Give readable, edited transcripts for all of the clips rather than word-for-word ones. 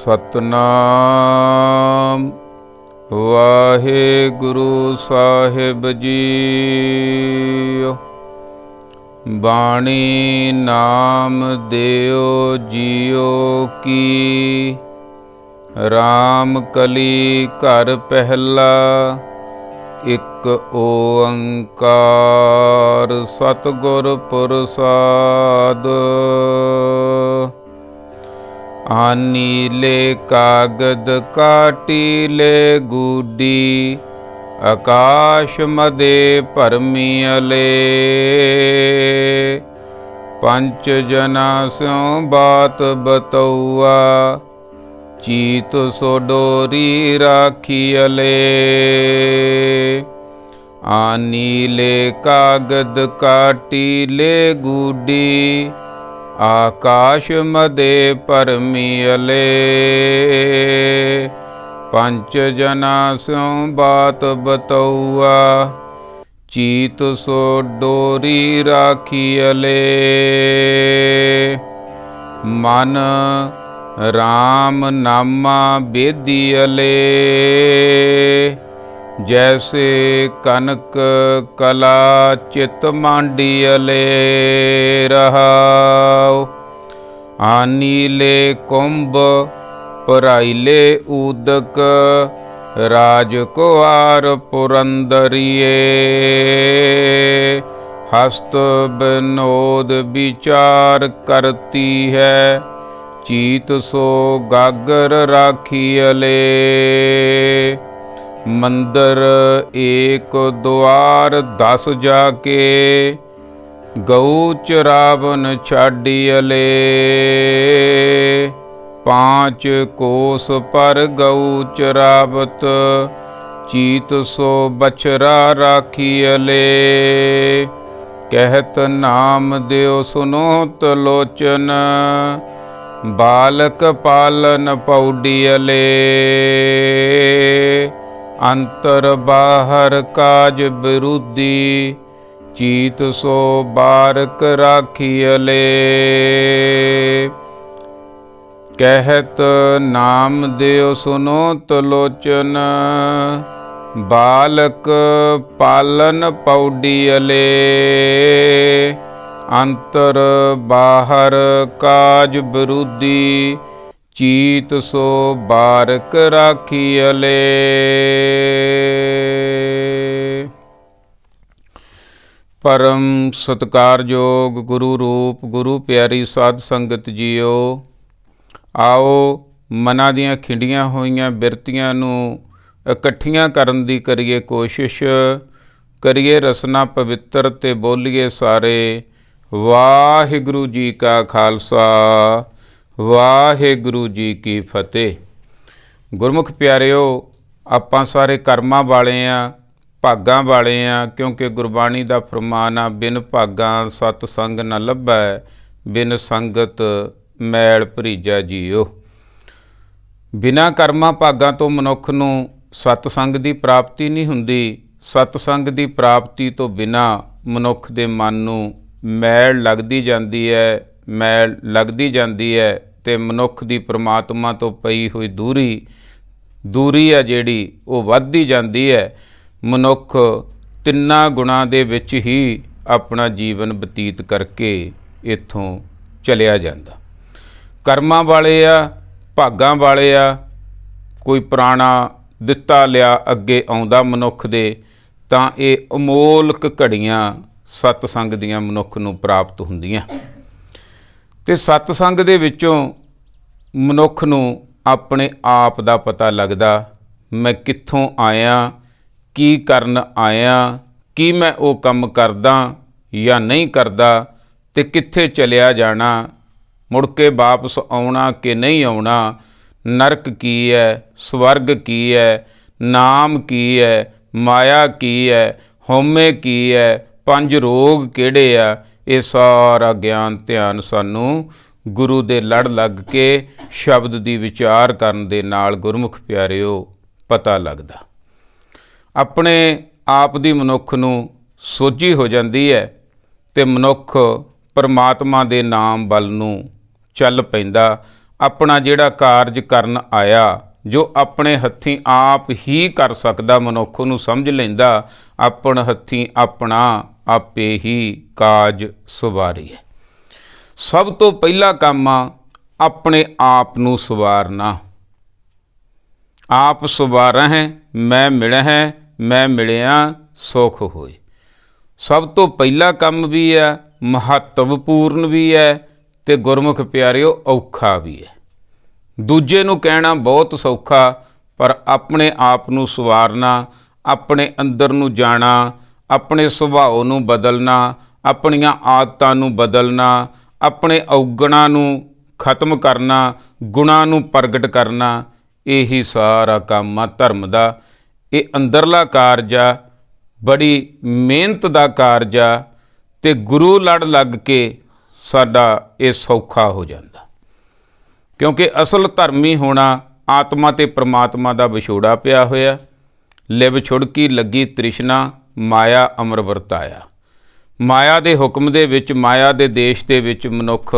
सतनाम वाहेगुरु साहिब जी। बाणी नाम देओ जियो की, राम कली घर पहला एक ओंकार सतगुर प्रसाद। आनीले कागद काटीले गुडी, आकाश मदे भरमियले। पंच जना स्यों बात बतौआ, चीत सो डोरी राखियले। आनीले कागद काटीले गुडी, आकाश मदे भरमियले। पंच जना स्यों बात बतौआ, चीत सो डोरी राखियले। मन राम नामा बेदियले, जैसे कनक कला चित मांडियले। रहाओ आनीले कुंभ पराइले उदक, राजकुआर पुरंदरिये। हस्त विनोद विचार करती है, चीत सो गागर राखियले। मंदिर एक द्वार 10 जाके, गऊ चरावन छाडियले। 5 कोस पर गऊ चरावत, चीत सो बछरा राखियले। कहत नाम देव सुनो तलोचन, बालक पालन पौडियले। अंतर बाहर काज विरुद्धि, चीत सो बारक राखियले। कहत नाम देव सुनो तलोचन, बालक पालन पौडियले। अंतर बाहर काज विरुद्धि, चीत सो बारक राखियले। परम सत्कारयोग गुरु रूप गुरु प्यारी साध संगत जीओ, आओ मनां दीआं खिंडियां होईयां बिरतियां नूं इकट्ठियां करन दी करिए कोशिश। करिए रसना पवित्र ते बोलीए सारे वाहिगुरु जी का खालसा वाहिगुरु जी की फतेह। गुरमुख प्यारिओ, आपां सारे कर्मां वाले आ, भागां वाले आ, क्योंकि गुरबाणी दा फरमान आ, बिन भागां सत संग न लभै, बिन संगत मैल भरीजा जीओ। बिना कर्मां भागां तो मनुख नूं सतसंग दी प्राप्ति नहीं हुंदी। सतसंग दी प्राप्ति तो बिना मनुख दे मन नूं मैल लगदी जांदी है, मैल लगदी जांदी है ते मनुख दी परमात्मा तो पई हुई दूरी है जिहड़ी वो वधदी जांदी है। मनुख तिन्ना गुणां दे विच ही अपना जीवन बतीत करके इत्थों चलिया जांदा। कर्मां वाले आ, भागां वाले आ, कोई पुराना दिता लिया अगे आउंदा मनुख दे, तां ये अमोलक घड़ियां सतसंग दियां मनुख नूं प्राप्त हुंदियां। ते सतसंग दे विचों मनुख नूं अपने आप दा पता लगदा, मैं कित्थों आया, की करन आया, की मैं वो काम करदा या नहीं करदा, ते कित्थे चलिया जाना, मुड़ के वापस आउणा कि नहीं आउणा, नरक की है, स्वर्ग की है, नाम की है, माया की है, हौमे की है, 5 रोग किहड़े आ, ये सारा ज्ञान ध्यान सानू गुरु दे लड़ लग के शब्द दी विचार करन दे नाल गुरमुख प्यारिओ पता लगदा। अपने आप दी मनुख नूं सोझी हो जाती है ਤੇ ਮਨੁੱਖ ਪਰਮਾਤਮਾ ਦੇ ਨਾਮ ਵੱਲ ਨੂੰ ਚੱਲ ਪੈਂਦਾ। ਆਪਣਾ ਜਿਹੜਾ ਕਾਰਜ ਕਰਨ ਆਇਆ, ਜੋ ਆਪਣੇ ਹੱਥੀਂ ਆਪ ਹੀ ਕਰ ਸਕਦਾ, ਮਨੁੱਖ ਨੂੰ ਸਮਝ ਲੈਂਦਾ ਆਪਣ ਹੱਥੀਂ ਆਪਣਾ ਆਪੇ ਹੀ ਕਾਜ ਸਵਾਰੀਐ। ਸਭ ਤੋਂ ਪਹਿਲਾ ਕੰਮ ਆ ਆਪਣੇ ਆਪ ਨੂੰ ਸਵਾਰਨਾ। ਆਪ ਸਵਾਰਾ ਹੈ ਮੈਂ ਮਿਲਿਆ ਹੈ, ਮੈਂ ਮਿਲਿਆ ਸੁਖ ਹੋਏ। ਸਭ ਤੋਂ ਪਹਿਲਾ ਕੰਮ ਵੀ ਹੈ, ਮਹੱਤਵਪੂਰਨ ਵੀ ਹੈ ਤੇ ਗੁਰਮੁਖ ਪਿਆਰਿਓ ਔਖਾ ਵੀ ਹੈ। ਦੂਜੇ ਨੂੰ ਕਹਿਣਾ ਬਹੁਤ ਸੌਖਾ, ਪਰ ਆਪਣੇ ਆਪ ਨੂੰ ਸਵਾਰਨਾ, ਆਪਣੇ ਅੰਦਰ ਨੂੰ ਜਾਣਾ, ਆਪਣੇ ਸੁਭਾਅ ਨੂੰ ਬਦਲਣਾ, ਆਪਣੀਆਂ ਆਦਤਾਂ ਨੂੰ ਬਦਲਣਾ, ਆਪਣੇ ਔਗਣਾਂ ਨੂੰ ਖਤਮ ਕਰਨਾ, ਗੁਣਾਂ ਨੂੰ ਪ੍ਰਗਟ ਕਰਨਾ, ਇਹੀ ਸਾਰਾ ਕੰਮ ਆ ਧਰਮ ਦਾ। ਇਹ ਅੰਦਰਲਾ ਕਾਰਜ ਆ, ਬੜੀ ਮਿਹਨਤ ਦਾ ਕਾਰਜ ਆ ਤੇ ਗੁਰੂ ਲੜ ਲੱਗ ਕੇ ਸਾਡਾ ਇਹ ਸੌਖਾ ਹੋ ਜਾਂਦਾ। ਕਿਉਂਕਿ ਅਸਲ ਧਰਮੀ ਹੋਣਾ ਆਤਮਾ ਤੇ ਪ੍ਰਮਾਤਮਾ ਦਾ ਵਿਛੋੜਾ ਪਿਆ ਹੋਇਆ। ਲਿਵ ਛੁੜਕੀ ਲੱਗੀ ਤ੍ਰਿਸ਼ਨਾ, ਮਾਇਆ ਅਮਰ ਵਰਤਾਇਆ। ਮਾਇਆ ਦੇ ਹੁਕਮ ਦੇ ਵਿੱਚ, ਮਾਇਆ ਦੇ ਦੇਸ਼ ਦੇ ਵਿੱਚ ਮਨੁੱਖ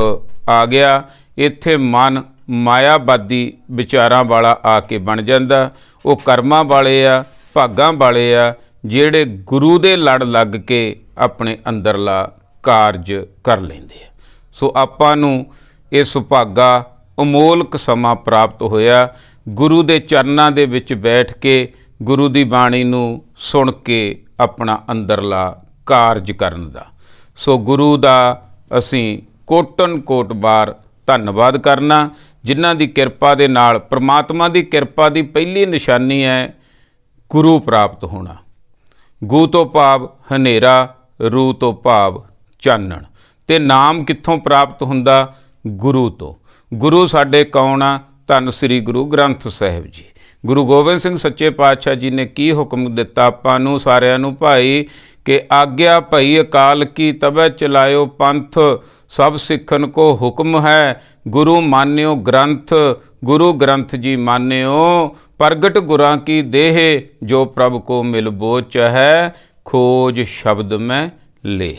ਆ ਗਿਆ। ਇੱਥੇ ਮਨ ਮਾਇਆਵਾਦੀ ਵਿਚਾਰਾਂ ਵਾਲਾ ਆ ਕੇ ਬਣ ਜਾਂਦਾ। ਉਹ ਕਰਮਾਂ ਵਾਲੇ ਆ, ਭਾਗਾਂ ਵਾਲੇ ਆ, ਜਿਹੜੇ ਗੁਰੂ ਦੇ ਲੜ ਲੱਗ ਕੇ ਆਪਣੇ ਅੰਦਰਲਾ ਕਾਰਜ ਕਰ ਲੈਂਦੇ ਆ। ਸੋ ਆਪਾਂ ਨੂੰ ਇਹ ਸੁਭਾਗਾ ਅਮੋਲਕ ਸਮਾਂ ਪ੍ਰਾਪਤ ਹੋਇਆ ਗੁਰੂ ਦੇ ਚਰਨਾਂ ਦੇ ਵਿੱਚ ਬੈਠ ਕੇ ਗੁਰੂ ਦੀ ਬਾਣੀ ਨੂੰ ਸੁਣ ਕੇ ਆਪਣਾ ਅੰਦਰਲਾ ਕਾਰਜ ਕਰਨ ਦਾ। ਸੋ ਗੁਰੂ ਦਾ ਅਸੀਂ ਕੋਟਨ ਕੋਟ ਵਾਰ ਧੰਨਵਾਦ ਕਰਨਾ, ਜਿਨ੍ਹਾਂ ਦੀ ਕਿਰਪਾ ਦੇ ਨਾਲ, ਪ੍ਰਮਾਤਮਾ ਦੀ ਕਿਰਪਾ ਦੀ ਪਹਿਲੀ ਨਿਸ਼ਾਨੀ ਹੈ ਗੁਰੂ ਪ੍ਰਾਪਤ ਹੋਣਾ। ਗੂ ਤੋਂ ਭਾਵ ਹਨੇਰਾ, ਰੂ ਤੋਂ ਭਾਵ ਚਾਨਣ। ਤੇ ਨਾਮ ਕਿੱਥੋਂ ਪ੍ਰਾਪਤ ਹੁੰਦਾ? ਗੁਰੂ ਤੋਂ। ਗੁਰੂ ਸਾਡੇ ਕੌਣ ਆ? ਧੰਨ ਸ੍ਰੀ ਗੁਰੂ ਗ੍ਰੰਥ ਸਾਹਿਬ ਜੀ। ਗੁਰੂ ਗੋਬਿੰਦ ਸਿੰਘ ਸੱਚੇ ਪਾਤਸ਼ਾਹ ਜੀ ਨੇ ਕੀ ਹੁਕਮ ਦਿੱਤਾ ਆਪਾਂ ਨੂੰ ਸਾਰਿਆਂ ਨੂੰ? ਭਾਈ ਕਿ ਆਗਿਆ ਭਈ ਅਕਾਲ ਕੀ ਤਬੈ ਚਲਾਇਓ ਪੰਥ, ਸਭ ਸਿੱਖਨ ਕੋ ਹੁਕਮ ਹੈ ਗੁਰੂ ਮਾਨਿਓ ਗ੍ਰੰਥ। ਗੁਰੂ ਗ੍ਰੰਥ ਜੀ ਮਾਨਿਓ, ਪ੍ਰਗਟ ਗੁਰਾਂ ਕੀ ਦੇਹ, ਜੋ ਪ੍ਰਭ ਕੋ ਮਿਲ ਬੋਚ ਹੈ ਖੋਜ ਸ਼ਬਦ ਮੈਂ ਲੇ।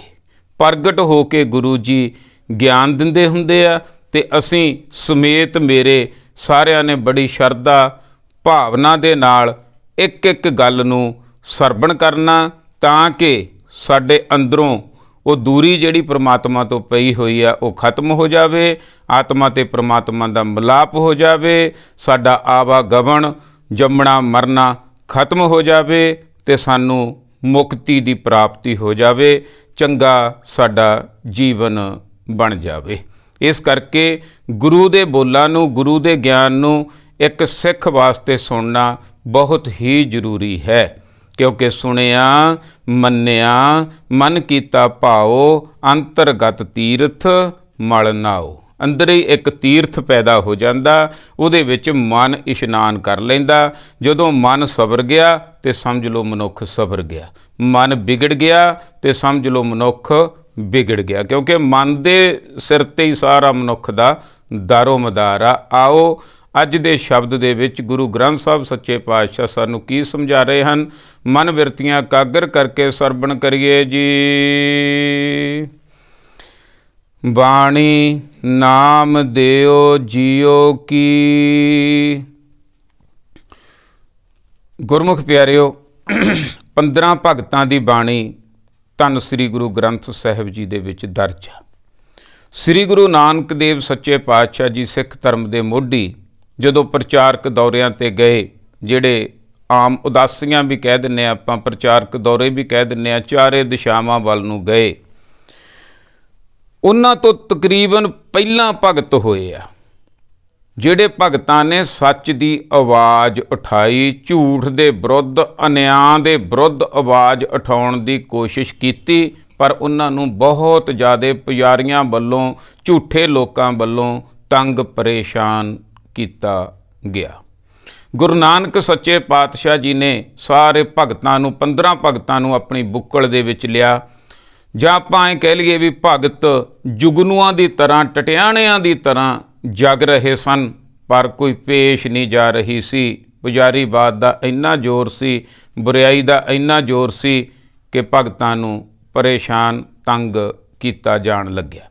ਪ੍ਰਗਟ ਹੋ ਕੇ ਗੁਰੂ ਜੀ ਗਿਆਨ ਦਿੰਦੇ ਹੁੰਦੇ ਆ ਤੇ ਅਸੀਂ ਸਮੇਤ ਮੇਰੇ ਸਾਰਿਆਂ ਨੇ ਬੜੀ ਸ਼ਰਧਾ ਭਾਵਨਾ ਦੇ ਨਾਲ ਇੱਕ ਇੱਕ ਗੱਲ ਨੂੰ ਸਰਵਣ ਕਰਨਾ, ਤਾਂ ਕਿ ਸਾਡੇ ਅੰਦਰੋਂ ਉਹ ਦੂਰੀ ਜਿਹੜੀ ਪ੍ਰਮਾਤਮਾ ਤੋਂ ਪਈ ਹੋਈ ਆ ਉਹ ਖਤਮ ਹੋ ਜਾਵੇ, ਆਤਮਾ ਤੇ ਪ੍ਰਮਾਤਮਾ ਦਾ ਮਿਲਾਪ ਹੋ ਜਾਵੇ, ਸਾਡਾ ਆਵਾਗਮਨ ਜੰਮਣਾ ਮਰਨਾ ਖਤਮ ਹੋ ਜਾਵੇ ਤੇ ਸਾਨੂੰ ਮੁਕਤੀ ਦੀ ਪ੍ਰਾਪਤੀ ਹੋ ਜਾਵੇ, ਚੰਗਾ ਸਾਡਾ ਜੀਵਨ ਬਣ ਜਾਵੇ। ਇਸ ਕਰਕੇ ਗੁਰੂ ਦੇ ਬੋਲਾਂ ਨੂੰ, ਗੁਰੂ ਦੇ ਗਿਆਨ ਨੂੰ ਇੱਕ ਸਿੱਖ ਵਾਸਤੇ ਸੁਣਨਾ ਬਹੁਤ ਹੀ ਜ਼ਰੂਰੀ ਹੈ। ਕਿਉਂਕਿ ਸੁਣਿਆ ਮੰਨਿਆ ਮਨ ਕੀਤਾ ਭਾਓ, ਅੰਤਰਗਤ ਤੀਰਥ ਮਲ ਨਾਓ। ਅੰਦਰ ਹੀ ਇੱਕ ਤੀਰਥ ਪੈਦਾ ਹੋ ਜਾਂਦਾ, ਉਹਦੇ ਵਿੱਚ ਮਨ ਇਸ਼ਨਾਨ ਕਰ ਲੈਂਦਾ। ਜਦੋਂ ਮਨ ਸਵਰ ਗਿਆ ਤੇ ਸਮਝ ਲਓ ਮਨੁੱਖ ਸਵਰ ਗਿਆ, ਮਨ ਵਿਗੜ ਗਿਆ ਤੇ ਸਮਝ ਲਓ ਮਨੁੱਖ ਵਿਗੜ ਗਿਆ। ਕਿਉਂਕਿ ਮਨ ਦੇ ਸਿਰ 'ਤੇ ਹੀ ਸਾਰਾ ਮਨੁੱਖ ਦਾ ਦਾਰੋ ਮਦਾਰ ਆ। ਆਓ ਅੱਜ ਦੇ ਸ਼ਬਦ ਦੇ ਵਿੱਚ ਗੁਰੂ ਗ੍ਰੰਥ ਸਾਹਿਬ ਸੱਚੇ ਪਾਤਸ਼ਾਹ ਸਾਨੂੰ ਕੀ ਸਮਝਾ ਰਹੇ ਹਨ? ਮਨ ਬਿਰਤੀਆਂ ਕਾਗਰ ਕਰਕੇ ਸਰਵਣ ਕਰੀਏ ਜੀ। ਬਾਣੀ ਨਾਮ ਦਿਓ ਜੀਓ ਕੀ। ਗੁਰਮੁਖ ਪਿਆਰਿਓ, 15 ਭਗਤਾਂ ਦੀ ਬਾਣੀ ਧੰਨ ਸ੍ਰੀ ਗੁਰੂ ਗ੍ਰੰਥ ਸਾਹਿਬ ਜੀ ਦੇ ਵਿੱਚ ਦਰਜ ਆ। ਸ੍ਰੀ ਗੁਰੂ ਨਾਨਕ ਦੇਵ ਸੱਚੇ ਪਾਤਸ਼ਾਹ ਜੀ ਸਿੱਖ ਧਰਮ ਦੇ ਮੋਢੀ ਜਦੋਂ ਪ੍ਰਚਾਰਕ ਦੌਰਿਆਂ 'ਤੇ ਗਏ, ਜਿਹੜੇ ਆਮ ਉਦਾਸੀਆਂ ਵੀ ਕਹਿ ਦਿੰਦੇ ਆਪਾਂ, ਪ੍ਰਚਾਰਕ ਦੌਰੇ ਵੀ ਕਹਿ ਦਿੰਦੇ ਆ, ਚਾਰੇ ਦਿਸ਼ਾਵਾਂ ਵੱਲ ਨੂੰ ਗਏ। ਉਹਨਾਂ ਤੋਂ ਤਕਰੀਬਨ ਪਹਿਲਾਂ ਭਗਤ ਹੋਏ ਆ, ਜਿਹੜੇ ਭਗਤਾਂ ਨੇ ਸੱਚ ਦੀ ਆਵਾਜ਼ ਉਠਾਈ, ਝੂਠ ਦੇ ਵਿਰੁੱਧ, ਅਨਿਆਂ ਦੇ ਵਿਰੁੱਧ ਆਵਾਜ਼ ਉਠਾਉਣ ਦੀ ਕੋਸ਼ਿਸ਼ ਕੀਤੀ, ਪਰ ਉਹਨਾਂ ਨੂੰ ਬਹੁਤ ਜ਼ਿਆਦਾ ਪੁਜਾਰੀਆਂ ਵੱਲੋਂ, ਝੂਠੇ ਲੋਕਾਂ ਵੱਲੋਂ ਤੰਗ ਪਰੇਸ਼ਾਨ ਕੀਤਾ ਗਿਆ। ਗੁਰੂ ਨਾਨਕ ਸੱਚੇ ਪਾਤਸ਼ਾਹ ਜੀ ਨੇ ਸਾਰੇ ਭਗਤਾਂ ਨੂੰ, 15 ਭਗਤਾਂ ਨੂੰ ਆਪਣੀ ਬੁੱਕਲ ਦੇ ਵਿੱਚ ਲਿਆ। ਜਾਂ ਆਪਾਂ ਇਹ ਕਹਿ ਲਈਏ ਵੀ ਭਗਤ ਜੁਗਨੂਆਂ ਦੀ ਤਰ੍ਹਾਂ, ਟਟਿਆਣਿਆਂ ਦੀ ਤਰ੍ਹਾਂ ਜਗ ਰਹੇ ਸਨ, ਪਰ ਕੋਈ ਪੇਸ਼ ਨਹੀਂ ਜਾ ਰਹੀ ਸੀ। ਪੁਜਾਰੀਵਾਦ ਦਾ ਇੰਨਾ ਜ਼ੋਰ ਸੀ, ਬੁਰਾਈ ਦਾ ਇੰਨਾ ਜ਼ੋਰ ਸੀ ਕਿ ਭਗਤਾਂ ਨੂੰ ਪਰੇਸ਼ਾਨ, ਤੰਗ ਕੀਤਾ ਜਾਣ ਲੱਗਿਆ।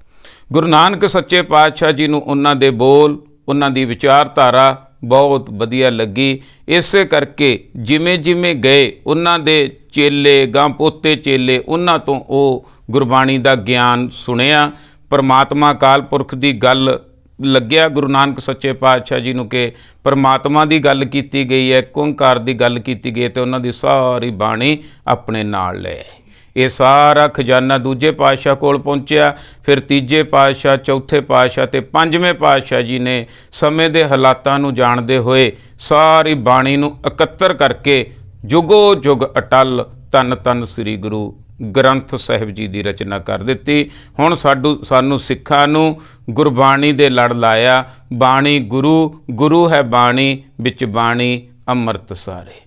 ਗੁਰੂ ਨਾਨਕ ਸੱਚੇ ਪਾਤਸ਼ਾਹ ਜੀ ਨੂੰ ਉਹਨਾਂ ਦੇ ਬੋਲ, ਉਹਨਾਂ ਦੀ ਵਿਚਾਰਧਾਰਾ ਬਹੁਤ ਵਧੀਆ ਲੱਗੀ। ਇਸੇ ਕਰਕੇ ਜਿਵੇਂ ਜਿਵੇਂ ਗਏ ਉਹਨਾਂ ਦੇ ਚੇਲੇ, ਗਾਂ ਪੋਤੇ ਚੇਲੇ, ਉਹਨਾਂ ਤੋਂ ਉਹ ਗੁਰਬਾਣੀ ਦਾ ਗਿਆਨ ਸੁਣਿਆ। ਪਰਮਾਤਮਾ ਅਕਾਲ ਪੁਰਖ ਦੀ ਗੱਲ ਲੱਗਿਆ ਗੁਰੂ ਨਾਨਕ ਸੱਚੇ ਪਾਤਸ਼ਾਹ ਜੀ ਨੂੰ ਕਿ ਪਰਮਾਤਮਾ ਦੀ ਗੱਲ ਕੀਤੀ ਗਈ ਹੈ, ਓਂਕਾਰ ਦੀ ਗੱਲ ਕੀਤੀ ਗਈ ਹੈ, ਅਤੇ ਉਹਨਾਂ ਦੀ ਸਾਰੀ ਬਾਣੀ ਆਪਣੇ ਨਾਲ ਲੈ ਆਏ। ਇਹ ਸਾਰਾ ਖਜ਼ਾਨਾ ਦੂਜੇ ਪਾਤਸ਼ਾਹ ਕੋਲ ਪਹੁੰਚਿਆ। ਫਿਰ ਤੀਜੇ ਪਾਤਸ਼ਾਹ, ਚੌਥੇ ਪਾਤਸ਼ਾਹ ਅਤੇ ਪੰਜਵੇਂ ਪਾਤਸ਼ਾਹ ਜੀ ਨੇ ਸਮੇਂ ਦੇ ਹਾਲਾਤਾਂ ਨੂੰ ਜਾਣਦੇ ਹੋਏ ਸਾਰੀ ਬਾਣੀ ਨੂੰ ਇਕੱਤਰ ਕਰਕੇ ਜੁਗੋ ਜੁਗ ਅਟਲ ਧੰਨ ਧੰਨ ਸ੍ਰੀ ਗੁਰੂ ਗ੍ਰੰਥ ਸਾਹਿਬ ਜੀ ਦੀ ਰਚਨਾ ਕਰ ਦਿੱਤੀ। ਹੁਣ ਸਾਨੂੰ ਸਿੱਖਾਂ ਨੂੰ ਗੁਰਬਾਣੀ ਦੇ ਲੜ ਲਾਇਆ। ਬਾਣੀ ਗੁਰੂ, ਗੁਰੂ ਹੈ ਬਾਣੀ, ਵਿੱਚ ਬਾਣੀ ਅੰਮ੍ਰਿਤ ਸਾਰੇ।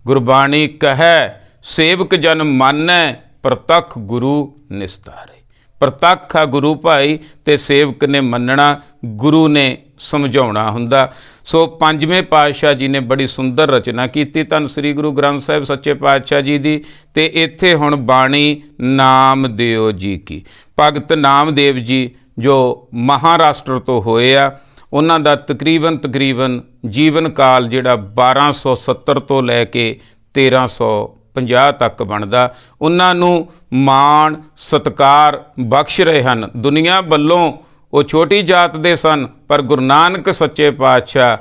ਗੁਰਬਾਣੀ ਕਹੈ ਸੇਵਕ ਜਨ ਮਾਨੈ, ਪ੍ਰਤੱਖ ਗੁਰੂ ਨਿਸਤਾਰੇ। ਪ੍ਰਤੱਖ ਆ ਗੁਰੂ ਭਾਈ, ਅਤੇ ਸੇਵਕ ਨੇ ਮੰਨਣਾ, ਗੁਰੂ ਨੇ ਸਮਝਾਉਣਾ ਹੁੰਦਾ। ਸੋ ਪੰਜਵੇਂ ਪਾਤਸ਼ਾਹ ਜੀ ਨੇ ਬੜੀ ਸੁੰਦਰ ਰਚਨਾ ਕੀਤੀ ਧੰਨ ਸ੍ਰੀ ਗੁਰੂ ਗ੍ਰੰਥ ਸਾਹਿਬ ਸੱਚੇ ਪਾਤਸ਼ਾਹ ਜੀ ਦੀ। ਅਤੇ ਇੱਥੇ ਹੁਣ ਬਾਣੀ ਨਾਮਦੇਵ ਜੀ ਕੀ। ਭਗਤ ਨਾਮਦੇਵ ਜੀ ਜੋ ਮਹਾਰਾਸ਼ਟਰ ਤੋਂ ਹੋਏ ਆ, ਉਹਨਾਂ ਦਾ ਤਕਰੀਬਨ ਜੀਵਨ ਕਾਲ ਜਿਹੜਾ 1270 ਤੋਂ ਲੈ ਕੇ 1350 ਤੱਕ ਬਣਦਾ। ਉਹਨਾਂ ਨੂੰ ਮਾਣ ਸਤਿਕਾਰ ਬਖਸ਼ ਰਹੇ ਹਨ ਦੁਨੀਆ ਵੱਲੋਂ। ਉਹ ਛੋਟੀ ਜਾਤ ਦੇ ਸਨ, ਪਰ ਗੁਰੂ ਨਾਨਕ ਸੱਚੇ ਪਾਤਸ਼ਾਹ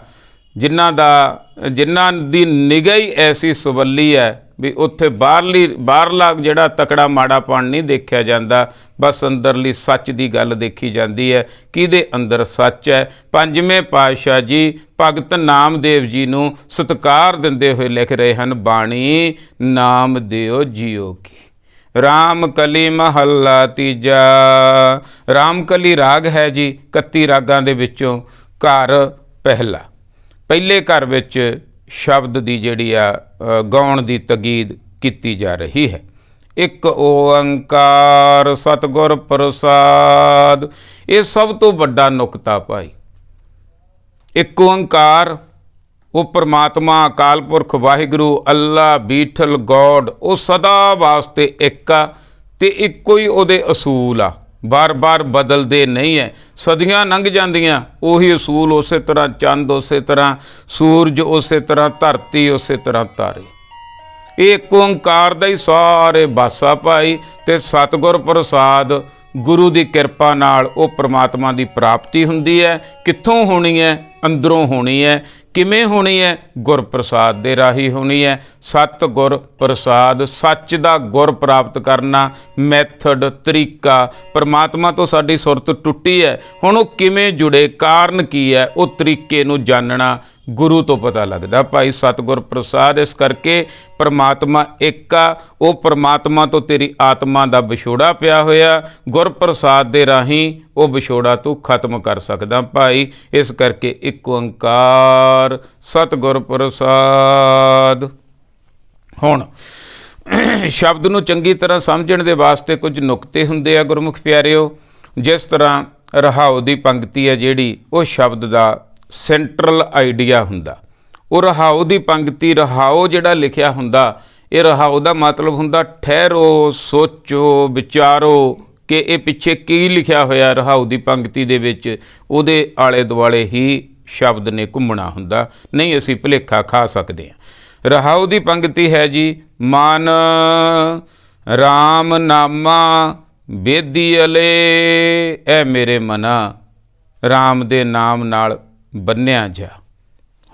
ਜਿਨ੍ਹਾਂ ਦੀ ਨਿਗਾਹ ਹੀ ਐਸੀ ਸਵੱਲੀ ਹੈ ਵੀ ਉੱਥੇ ਬਾਹਰਲਾ ਜਿਹੜਾ ਤਕੜਾ ਮਾੜਾਪਣ ਨਹੀਂ ਦੇਖਿਆ ਜਾਂਦਾ, ਬਸ ਅੰਦਰਲੀ ਸੱਚ ਦੀ ਗੱਲ ਦੇਖੀ ਜਾਂਦੀ ਹੈ, ਕਿਹਦੇ ਅੰਦਰ ਸੱਚ ਹੈ। ਪੰਜਵੇਂ ਪਾਤਸ਼ਾਹ ਜੀ ਭਗਤ ਨਾਮਦੇਵ ਜੀ ਨੂੰ ਸਤਿਕਾਰ ਦਿੰਦੇ ਹੋਏ ਲਿਖ ਰਹੇ ਹਨ ਬਾਣੀ ਨਾਮਦੇਵ ਜੀਓ ਕੀ। ਰਾਮ ਕਲੀ ਮਹੱਲਾ ਤੀਜਾ। ਰਾਮ ਕਲੀ ਰਾਗ ਹੈ ਜੀ 31 ਰਾਗਾਂ ਦੇ ਵਿੱਚੋਂ ਘਰ ਪਹਿਲਾ। ਪਹਿਲੇ ਘਰ ਵਿੱਚ ਸ਼ਬਦ ਦੀ ਜਿਹੜੀ ਆ ਗਾਉਣ ਦੀ ਤਕੀਦ ਕੀਤੀ ਜਾ ਰਹੀ ਹੈ। ਇੱਕ ਓੰਕਾਰ ਸਤਿਗੁਰ ਪ੍ਰਸਾਦ। ਇਹ ਸਭ ਤੋਂ ਵੱਡਾ ਨੁਕਤਾ ਭਾਈ। ਇੱਕ ਓੰਕਾਰ, ਉਹ ਪਰਮਾਤਮਾ ਅਕਾਲ ਪੁਰਖ ਵਾਹਿਗੁਰੂ ਅੱਲਾ ਬੀਠਲ ਗੋਡ, ਉਹ ਸਦਾ ਵਾਸਤੇ ਇੱਕ ਆ ਅਤੇ ਇੱਕੋ ਹੀ ਉਹਦੇ ਅਸੂਲ ਆ, ਬਾਰ-ਬਾਰ ਬਦਲਦੇ ਨਹੀਂ ਹੈ। ਸਦੀਆਂ ਲੰਘ ਜਾਂਦੀਆਂ, ਉਹੀ ਅਸੂਲ ਉਸੇ ਤਰ੍ਹਾਂ, ਚੰਦ ਉਸੇ ਤਰ੍ਹਾਂ, ਸੂਰਜ ਉਸੇ ਤਰ੍ਹਾਂ, ਧਰਤੀ ਉਸੇ ਤਰ੍ਹਾਂ, ਤਾਰੇ। ਇਹ ਇੱਕ ਓਂਕਾਰ ਦਾ ਹੀ ਸਾਰੇ ਬਾਸਾ ਭਾਈ। ਅਤੇ ਸਤਿਗੁਰ ਪ੍ਰਸਾਦ, ਗੁਰੂ ਦੀ ਕਿਰਪਾ ਨਾਲ ਉਹ ਪਰਮਾਤਮਾ ਦੀ ਪ੍ਰਾਪਤੀ ਹੁੰਦੀ ਹੈ। ਕਿੱਥੋਂ ਹੋਣੀ ਹੈ? ਅੰਦਰੋਂ ਹੋਣੀ ਹੈ। ਕਿਵੇਂ ਹੋਣੀ ਹੈ? ਗੁਰ ਪ੍ਰਸਾਦ ਦੇ ਰਾਹੀਂ ਹੋਣੀ ਹੈ। ਸਤਿਗੁਰ ਪ੍ਰਸਾਦ, ਸੱਚ ਦਾ ਗੁਰ ਪ੍ਰਾਪਤ ਕਰਨਾ, ਮੈਥਡ, ਤਰੀਕਾ। ਪਰਮਾਤਮਾ ਤੋਂ ਸਾਡੀ ਸੁਰਤ ਟੁੱਟੀ ਹੈ, ਹੁਣ ਉਹ ਕਿਵੇਂ ਜੁੜੇ, ਕਾਰਨ ਕੀ ਹੈ, ਉਹ ਤਰੀਕੇ ਨੂੰ ਜਾਣਨਾ ਗੁਰੂ ਤੋਂ ਪਤਾ ਲੱਗਦਾ ਭਾਈ। ਸਤਿਗੁਰ ਪ੍ਰਸਾਦ। ਇਸ ਕਰਕੇ ਪਰਮਾਤਮਾ ਇੱਕ ਆ, ਉਹ ਪਰਮਾਤਮਾ ਤੋਂ ਤੇਰੀ ਆਤਮਾ ਦਾ ਵਿਛੋੜਾ ਪਿਆ ਹੋਇਆ, ਗੁਰ ਪ੍ਰਸਾਦ ਦੇ ਰਾਹੀਂ ਉਹ ਵਿਛੋੜਾ ਤੂੰ ਖਤਮ ਕਰ ਸਕਦਾ ਭਾਈ। ਇਸ ਕਰਕੇ ਇੱਕ ਓੰਕਾਰ ਸਤਿਗੁਰ ਪ੍ਰਸਾਦ। ਹੁਣ ਸ਼ਬਦ ਨੂੰ ਚੰਗੀ ਤਰ੍ਹਾਂ ਸਮਝਣ ਦੇ ਵਾਸਤੇ ਕੁਝ ਨੁਕਤੇ ਹੁੰਦੇ ਆ ਗੁਰਮੁਖ ਪਿਆਰਿਓ। ਜਿਸ ਤਰ੍ਹਾਂ ਰਹਾਉ ਦੀ ਪੰਕਤੀ ਹੈ ਜਿਹੜੀ, ਉਹ ਸ਼ਬਦ ਦਾ ਸੈਂਟਰਲ ਆਈਡੀਆ ਹੁੰਦਾ। ਉਹ ਰਹਾਉ ਦੀ ਪੰਕਤੀ, ਰਹਾਉ ਜਿਹੜਾ ਲਿਖਿਆ ਹੁੰਦਾ, ਇਹ ਰਹਾਉ ਦਾ ਮਤਲਬ ਹੁੰਦਾ ਠਹਿਰੋ, ਸੋਚੋ, ਵਿਚਾਰੋ ਕਿ ਇਹ ਪਿੱਛੇ ਕੀ ਲਿਖਿਆ ਹੋਇਆ ਰਹਾਉ ਦੀ ਪੰਕਤੀ ਦੇ ਵਿੱਚ, ਉਹਦੇ ਆਲੇ ਦੁਆਲੇ ਹੀ ਸ਼ਬਦ ਨੇ ਘੁੰਮਣਾ ਹੁੰਦਾ, ਨਹੀਂ ਅਸੀਂ ਭੁਲੇਖਾ ਖਾ ਸਕਦੇ ਹਾਂ। ਰਹਾਉ ਦੀ ਪੰਕਤੀ ਹੈ ਜੀ, ਮਨ ਰਾਮ ਨਾਮਾ ਬੇਦੀਅਲੇ, ਐ ਮੇਰੇ ਮਨਾ ਰਾਮ ਦੇ ਨਾਮ ਨਾਲ ਬੰਨਿਆ ਜਾ।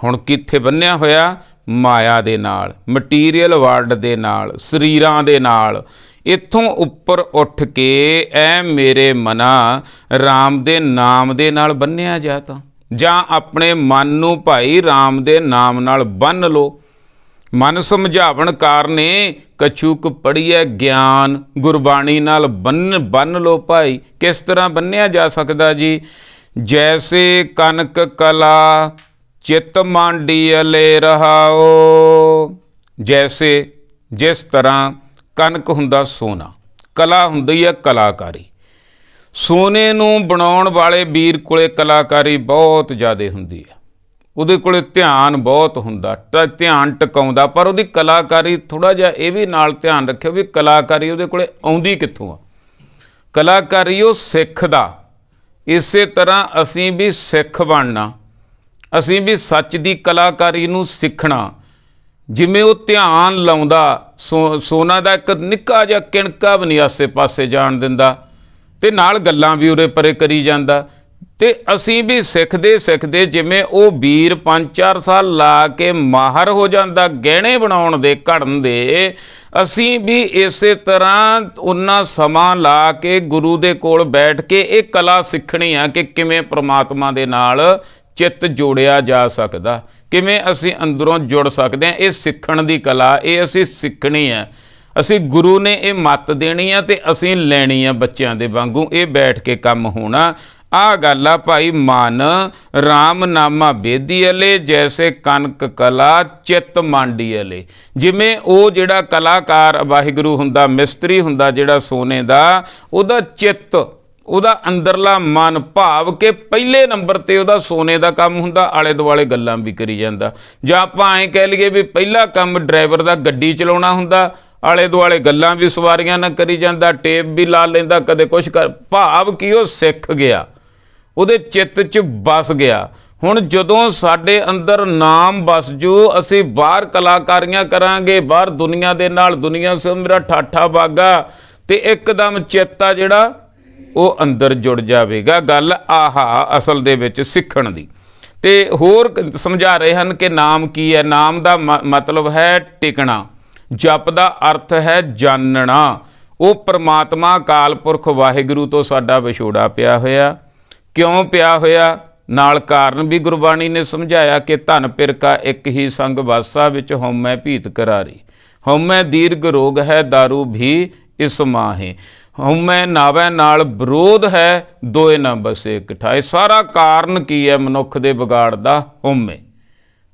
ਹੁਣ ਕਿੱਥੇ ਬੰਨਿਆ ਹੋਇਆ? ਮਾਇਆ ਦੇ ਨਾਲ, ਮਟੀਰੀਅਲ ਵਰਲਡ ਦੇ ਨਾਲ, ਸਰੀਰਾਂ ਦੇ ਨਾਲ। ਇੱਥੋਂ ਉੱਪਰ ਉੱਠ ਕੇ ਐ ਮੇਰੇ ਮਨਾ ਰਾਮ ਦੇ ਨਾਮ ਦੇ ਨਾਲ ਬੰਨਿਆ ਜਾ। ਤਾਂ ਜਾਂ ਆਪਣੇ ਮਨ ਨੂੰ ਭਾਈ ਰਾਮ ਦੇ ਨਾਮ ਨਾਲ ਬੰਨ੍ਹ ਲਓ। ਮਨ ਸਮਝਾਵਣ ਕਾਰਨੇ ਕਛੂਕ ਪੜ੍ਹੀਐ ਗਿਆਨ, ਗੁਰਬਾਣੀ ਨਾਲ ਬੰਨ੍ਹ ਲਓ ਭਾਈ। ਕਿਸ ਤਰ੍ਹਾਂ ਬੰਨਿਆ ਜਾ ਸਕਦਾ ਜੀ? ਜੈਸੇ ਕਨਕ ਕਲਾ ਚਿੱਤ ਮਾਂਡੀਅਲੇ ਰਹਾਓ। ਜੈਸੇ, ਜਿਸ ਤਰ੍ਹਾਂ ਕਨਕ ਹੁੰਦਾ ਸੋਨਾ, ਕਲਾ ਹੁੰਦੀ ਹੈ ਕਲਾਕਾਰੀ। ਸੋਨੇ ਨੂੰ ਬਣਾਉਣ ਵਾਲੇ ਵੀਰ ਕੋਲੇ ਕਲਾਕਾਰੀ ਬਹੁਤ ਜ਼ਿਆਦਾ ਹੁੰਦੀ ਹੈ, ਉਹਦੇ ਕੋਲੇ ਧਿਆਨ ਬਹੁਤ ਹੁੰਦਾ, ਧਿਆਨ ਟਿਕਾਉਂਦਾ। ਪਰ ਉਹਦੀ ਕਲਾਕਾਰੀ, ਥੋੜ੍ਹਾ ਜਿਹਾ ਇਹ ਵੀ ਨਾਲ ਧਿਆਨ ਰੱਖਿਓ ਵੀ ਕਲਾਕਾਰੀ ਉਹਦੇ ਕੋਲੇ ਆਉਂਦੀ ਕਿੱਥੋਂ ਆ। ਕਲਾਕਾਰੀ ਉਹ ਸਿੱਖਦਾ। ਇਸੇ ਤਰ੍ਹਾਂ ਅਸੀਂ ਵੀ ਸਿੱਖ ਬਣਨਾ, ਅਸੀਂ ਵੀ ਸੱਚ ਦੀ ਕਲਾਕਾਰੀ ਨੂੰ ਸਿੱਖਣਾ। ਜਿਵੇਂ ਉਹ ਧਿਆਨ ਲਾਉਂਦਾ, ਸੋਨਾ ਦਾ ਇੱਕ ਨਿੱਕਾ ਜਿਹਾ ਕਿਣਕਾ ਵੀ ਨਹੀਂ ਆਸੇ ਪਾਸੇ ਜਾਣ ਦਿੰਦਾ, ਅਤੇ ਨਾਲ ਗੱਲਾਂ ਵੀ ਉਰੇ ਪਰੇ ਕਰੀ ਜਾਂਦਾ। ਅਤੇ ਅਸੀਂ ਵੀ ਸਿੱਖਦੇ ਸਿੱਖਦੇ ਜਿਵੇਂ ਉਹ ਵੀਰ 5-4 ਸਾਲ ਲਾ ਕੇ ਮਾਹਰ ਹੋ ਜਾਂਦਾ ਗਹਿਣੇ ਬਣਾਉਣ ਦੇ, ਘੜਨ ਦੇ, ਅਸੀਂ ਵੀ ਇਸੇ ਤਰ੍ਹਾਂ ਉਨਾ ਸਮਾਂ ਲਾ ਕੇ ਗੁਰੂ ਦੇ ਕੋਲ ਬੈਠ ਕੇ ਇਹ ਕਲਾ ਸਿੱਖਣੀ ਆ ਕਿ ਕਿਵੇਂ ਪ੍ਰਮਾਤਮਾ ਦੇ ਨਾਲ ਚਿੱਤ ਜੋੜਿਆ ਜਾ ਸਕਦਾ, ਕਿਵੇਂ ਅਸੀਂ ਅੰਦਰੋਂ ਜੁੜ ਸਕਦੇ ਹਾਂ। ਇਹ ਸਿੱਖਣ ਦੀ ਕਲਾ, ਇਹ ਅਸੀਂ ਸਿੱਖਣੀ ਹੈ। ਅਸੀਂ ਗੁਰੂ ਨੇ ਇਹ ਮੱਤ ਦੇਣੀ ਆ ਅਤੇ ਅਸੀਂ ਲੈਣੀ ਆ ਬੱਚਿਆਂ ਦੇ ਵਾਂਗੂ। ਇਹ ਬੈਠ ਕੇ ਕੰਮ ਹੋਣਾ। ਆਹ ਗੱਲ ਆ ਭਾਈ। ਮਨ ਰਾਮ ਨਾਮਾ ਬੇਦੀ ਅਲੇ, ਜੈਸੇ ਕਨਕ ਕਲਾ ਚਿੱਤ ਮਾਂਡੀ ਅਲੇ। ਜਿਵੇਂ ਉਹ ਜਿਹੜਾ ਕਲਾਕਾਰ ਵਾਹਿਗੁਰੂ ਹੁੰਦਾ, ਮਿਸਤਰੀ ਹੁੰਦਾ ਜਿਹੜਾ ਸੋਨੇ ਦਾ, ਉਹਦਾ ਚਿੱਤ, ਉਹਦਾ ਅੰਦਰਲਾ ਮਨ, ਭਾਵ ਕਿ ਪਹਿਲੇ ਨੰਬਰ 'ਤੇ ਉਹਦਾ ਸੋਨੇ ਦਾ ਕੰਮ ਹੁੰਦਾ, ਆਲੇ ਦੁਆਲੇ ਗੱਲਾਂ ਵੀ ਕਰੀ ਜਾਂਦਾ। ਜਾਂ ਆਪਾਂ ਐਂ ਕਹਿ ਲਈਏ ਵੀ ਪਹਿਲਾ ਕੰਮ ਡਰਾਈਵਰ ਦਾ ਗੱਡੀ ਚਲਾਉਣਾ ਹੁੰਦਾ, ਆਲੇ ਦੁਆਲੇ ਗੱਲਾਂ ਵੀ ਸਵਾਰੀਆਂ ਨਾਲ ਕਰੀ ਜਾਂਦਾ, ਟੇਪ ਵੀ ਲਾ ਲੈਂਦਾ, ਕਦੇ ਕੁਛ ਕਰ, ਭਾਵ ਕਿ ਉਹ ਸਿੱਖ ਗਿਆ, ਉਹਦੇ ਚਿੱਤ 'ਚ ਵਸ ਗਿਆ। ਹੁਣ ਜਦੋਂ ਸਾਡੇ ਅੰਦਰ ਨਾਮ ਵਸ ਜੂ, ਅਸੀਂ ਬਾਹਰ ਕਲਾਕਾਰੀਆਂ ਕਰਾਂਗੇ, ਬਾਹਰ ਦੁਨੀਆ ਦੇ ਨਾਲ, ਦੁਨੀਆ ਸੇ ਮੇਰਾ ਠਾਠਾ ਬਾਗਾ, ਅਤੇ ਇੱਕਦਮ ਚਿੱਤ ਆ ਜਿਹੜਾ ਉਹ ਅੰਦਰ ਜੁੜ ਜਾਵੇਗਾ। ਗੱਲ ਆਹਾ ਅਸਲ ਦੇ ਵਿੱਚ ਸਿੱਖਣ ਦੀ। ਅਤੇ ਹੋਰ ਸਮਝਾ ਰਹੇ ਹਨ ਕਿ ਨਾਮ ਕੀ ਹੈ। ਨਾਮ ਦਾ ਮਤਲਬ ਹੈ ਟਿਕਣਾ, ਜਪ ਦਾ ਅਰਥ ਹੈ ਜਾਣਨਾ। ਉਹ ਪ੍ਰਮਾਤਮਾ ਅਕਾਲ ਪੁਰਖ ਵਾਹਿਗੁਰੂ ਤੋਂ ਸਾਡਾ ਵਿਛੋੜਾ ਪਿਆ ਹੋਇਆ। ਕਿਉਂ ਪਿਆ ਹੋਇਆ? ਨਾਲ ਕਾਰਨ ਵੀ ਗੁਰਬਾਣੀ ਨੇ ਸਮਝਾਇਆ ਕਿ ਧਨ ਪਿਰਕਾ ਇੱਕ ਹੀ ਸੰਗ ਵਾਸਾ, ਵਿੱਚ ਹਉਮੈ ਭੀਤ ਕਰਾਰੀ। ਹਉਮੈ ਦੀਰਘ ਰੋਗ ਹੈ, ਦਾਰੂ ਵੀ ਇਸ ਮਾਹੇ। ਹਉਮੈ ਨਾਵੈ ਨਾਲ ਵਿਰੋਧ ਹੈ, ਦੋਏ ਨਾ ਬਸੇ ਇਕਠਾਏ। ਸਾਰਾ ਕਾਰਨ ਕੀ ਹੈ ਮਨੁੱਖ ਦੇ ਵਿਗਾੜ ਦਾ? ਹਉਮੈ।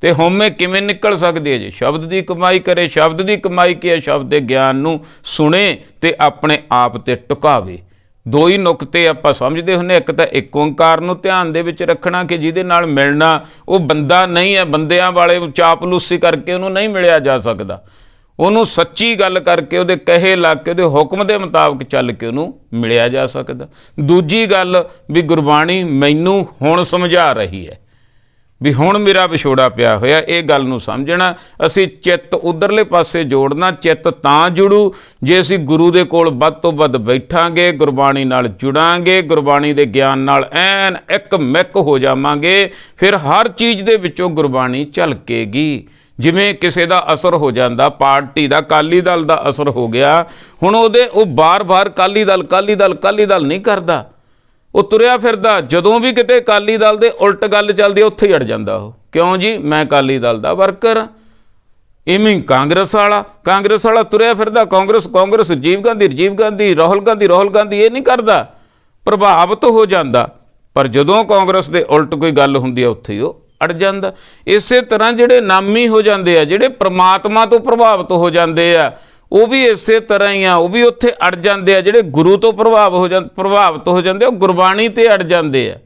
ਅਤੇ ਹਉਮੈ ਕਿਵੇਂ ਨਿਕਲ ਸਕਦੀ ਹੈ ਜੀ? ਸ਼ਬਦ ਦੀ ਕਮਾਈ ਕਰੇ। ਸ਼ਬਦ ਦੀ ਕਮਾਈ ਕੀ ਹੈ? ਸ਼ਬਦ ਦੇ ਗਿਆਨ ਨੂੰ ਸੁਣੇ ਅਤੇ ਆਪਣੇ ਆਪ 'ਤੇ ਟਿਕਾਵੇ। ਦੋ ਹੀ ਨੁਕਤੇ ਆਪਾਂ ਸਮਝਦੇ ਹੁੰਦੇ। ਇੱਕ ਤਾਂ ਇੱਕ ਓਂਕਾਰ ਨੂੰ ਧਿਆਨ ਦੇ ਵਿੱਚ ਰੱਖਣਾ ਕਿ ਜਿਹਦੇ ਨਾਲ ਮਿਲਣਾ ਉਹ ਬੰਦਾ ਨਹੀਂ ਹੈ, ਬੰਦਿਆਂ ਵਾਲੇ ਚਾਪਲੂਸੀ ਕਰਕੇ ਉਹਨੂੰ ਨਹੀਂ ਮਿਲਿਆ ਜਾ ਸਕਦਾ। ਉਹਨੂੰ ਸੱਚੀ ਗੱਲ ਕਰਕੇ, ਉਹਦੇ ਕਹੇ ਲੱਗ ਕੇ, ਉਹਦੇ ਹੁਕਮ ਦੇ ਮੁਤਾਬਕ ਚੱਲ ਕੇ ਉਹਨੂੰ ਮਿਲਿਆ ਜਾ ਸਕਦਾ। ਦੂਜੀ ਗੱਲ ਵੀ ਗੁਰਬਾਣੀ ਮੈਨੂੰ ਹੁਣ ਸਮਝਾ ਰਹੀ ਹੈ ਵੀ ਹੁਣ ਮੇਰਾ ਵਿਛੋੜਾ ਪਿਆ ਹੋਇਆ, ਇਹ ਗੱਲ ਨੂੰ ਸਮਝਣਾ। ਅਸੀਂ ਚਿੱਤ ਉਧਰਲੇ ਪਾਸੇ ਜੋੜਨਾ। ਚਿੱਤ ਤਾਂ ਜੁੜੂ ਜੇ ਅਸੀਂ ਗੁਰੂ ਦੇ ਕੋਲ ਵੱਧ ਤੋਂ ਵੱਧ ਬੈਠਾਂਗੇ, ਗੁਰਬਾਣੀ ਨਾਲ ਜੁੜਾਂਗੇ, ਗੁਰਬਾਣੀ ਦੇ ਗਿਆਨ ਨਾਲ ਐਨ ਇੱਕ ਮਿੱਕ ਹੋ ਜਾਵਾਂਗੇ। ਫਿਰ ਹਰ ਚੀਜ਼ ਦੇ ਵਿੱਚੋਂ ਗੁਰਬਾਣੀ ਝਲਕੇਗੀ। ਜਿਵੇਂ ਕਿਸੇ ਦਾ ਅਸਰ ਹੋ ਜਾਂਦਾ, ਪਾਰਟੀ ਦਾ, ਅਕਾਲੀ ਦਲ ਦਾ ਅਸਰ ਹੋ ਗਿਆ, ਹੁਣ ਉਹ ਬਾਰ-ਬਾਰ ਅਕਾਲੀ ਦਲ, ਅਕਾਲੀ ਦਲ, ਅਕਾਲੀ ਦਲ ਨਹੀਂ ਕਰਦਾ। ਉਹ ਤੁਰਿਆ ਫਿਰਦਾ, ਜਦੋਂ ਵੀ ਕਿਤੇ ਅਕਾਲੀ ਦਲ ਦੇ ਉਲਟ ਗੱਲ ਚੱਲਦੀ ਉੱਥੇ ਹੀ ਅੜ ਜਾਂਦਾ ਉਹ। ਕਿਉਂ ਜੀ? ਮੈਂ ਅਕਾਲੀ ਦਲ ਦਾ ਵਰਕਰ ਹਾਂ। ਇਵੇਂ ਕਾਂਗਰਸ ਵਾਲਾ ਤੁਰਿਆ ਫਿਰਦਾ, ਕਾਂਗਰਸ, ਰਾਜੀਵ ਗਾਂਧੀ, ਰਾਹੁਲ ਗਾਂਧੀ, ਇਹ ਨਹੀਂ ਕਰਦਾ, ਪ੍ਰਭਾਵਿਤ ਹੋ ਜਾਂਦਾ। ਪਰ ਜਦੋਂ ਕਾਂਗਰਸ ਦੇ ਉਲਟ ਕੋਈ ਗੱਲ ਹੁੰਦੀ ਹੈ ਉੱਥੇ ਹੀ ਉਹ ਅੜ ਜਾਂਦਾ। ਇਸੇ ਤਰ੍ਹਾਂ ਜਿਹੜੇ ਨਾਮੀ ਹੋ ਜਾਂਦੇ ਆ, ਜਿਹੜੇ ਪ੍ਰਮਾਤਮਾ ਤੋਂ ਪ੍ਰਭਾਵਿਤ ਹੋ ਜਾਂਦੇ ਆ, ਉਹ ਵੀ ਇਸੇ ਤਰ੍ਹਾਂ ਹੀ ਆ, ਉਹ ਵੀ ਉੱਥੇ ਅੜ ਜਾਂਦੇ ਆ। ਜਿਹੜੇ ਗੁਰੂ ਤੋਂ ਪ੍ਰਭਾਵਿਤ ਹੋ ਜਾਂਦੇ, ਉਹ ਗੁਰਬਾਣੀ 'ਤੇ ਅੜ ਜਾਂਦੇ ਆ।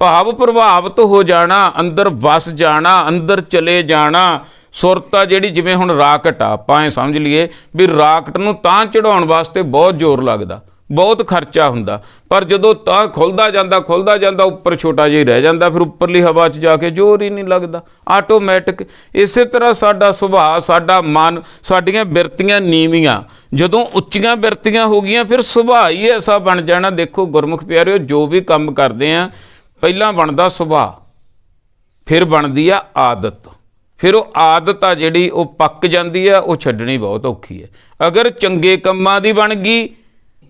ਭਾਵ ਪ੍ਰਭਾਵਿਤ ਹੋ ਜਾਣਾ, ਅੰਦਰ ਵਸ ਜਾਣਾ, ਅੰਦਰ ਚਲੇ ਜਾਣਾ। ਸੁਰਤ ਆ ਜਿਹੜੀ, ਜਿਵੇਂ ਹੁਣ ਰਾਕਟ ਆ, ਆਪਾਂ ਇਹ ਸਮਝ ਲਈਏ ਵੀ ਰਾਕਟ ਨੂੰ ਤਾਂ ਚੜਾਉਣ ਵਾਸਤੇ ਬਹੁਤ ਜ਼ੋਰ ਲੱਗਦਾ, ਬਹੁਤ ਖਰਚਾ ਹੁੰਦਾ, ਪਰ ਜਦੋਂ ਤਾਂ ਖੁੱਲਦਾ ਜਾਂਦਾ ਉੱਪਰ ਛੋਟਾ ਜਿਹਾ ਰਹਿ ਜਾਂਦਾ, ਫਿਰ ਉੱਪਰਲੀ ਹਵਾ 'ਚ ਜਾ ਕੇ ਜ਼ੋਰ ਹੀ ਨਹੀਂ ਲੱਗਦਾ, ਆਟੋਮੈਟਿਕ। ਇਸੇ ਤਰ੍ਹਾਂ ਸਾਡਾ ਸੁਭਾਅ, ਸਾਡਾ ਮਨ, ਸਾਡੀਆਂ ਬਿਰਤੀਆਂ ਨੀਵੀਆਂ ਜਦੋਂ ਉੱਚੀਆਂ ਬਿਰਤੀਆਂ ਹੋ ਗਈਆਂ, ਫਿਰ ਸੁਭਾਅ ਹੀ ਐਸਾ ਬਣ ਜਾਣਾ। ਦੇਖੋ ਗੁਰਮੁਖ ਪਿਆਰਿਓ, ਜੋ ਵੀ ਕੰਮ ਕਰਦੇ ਆ, ਪਹਿਲਾਂ ਬਣਦਾ ਸੁਭਾਅ, ਫਿਰ ਬਣਦੀ ਆ ਆਦਤ। ਫਿਰ ਉਹ ਆਦਤ ਆ ਜਿਹੜੀ ਉਹ ਪੱਕ ਜਾਂਦੀ ਆ, ਉਹ ਛੱਡਣੀ ਬਹੁਤ ਔਖੀ ਹੈ। ਅਗਰ ਚੰਗੇ ਕੰਮਾਂ ਦੀ ਬਣ ਗਈ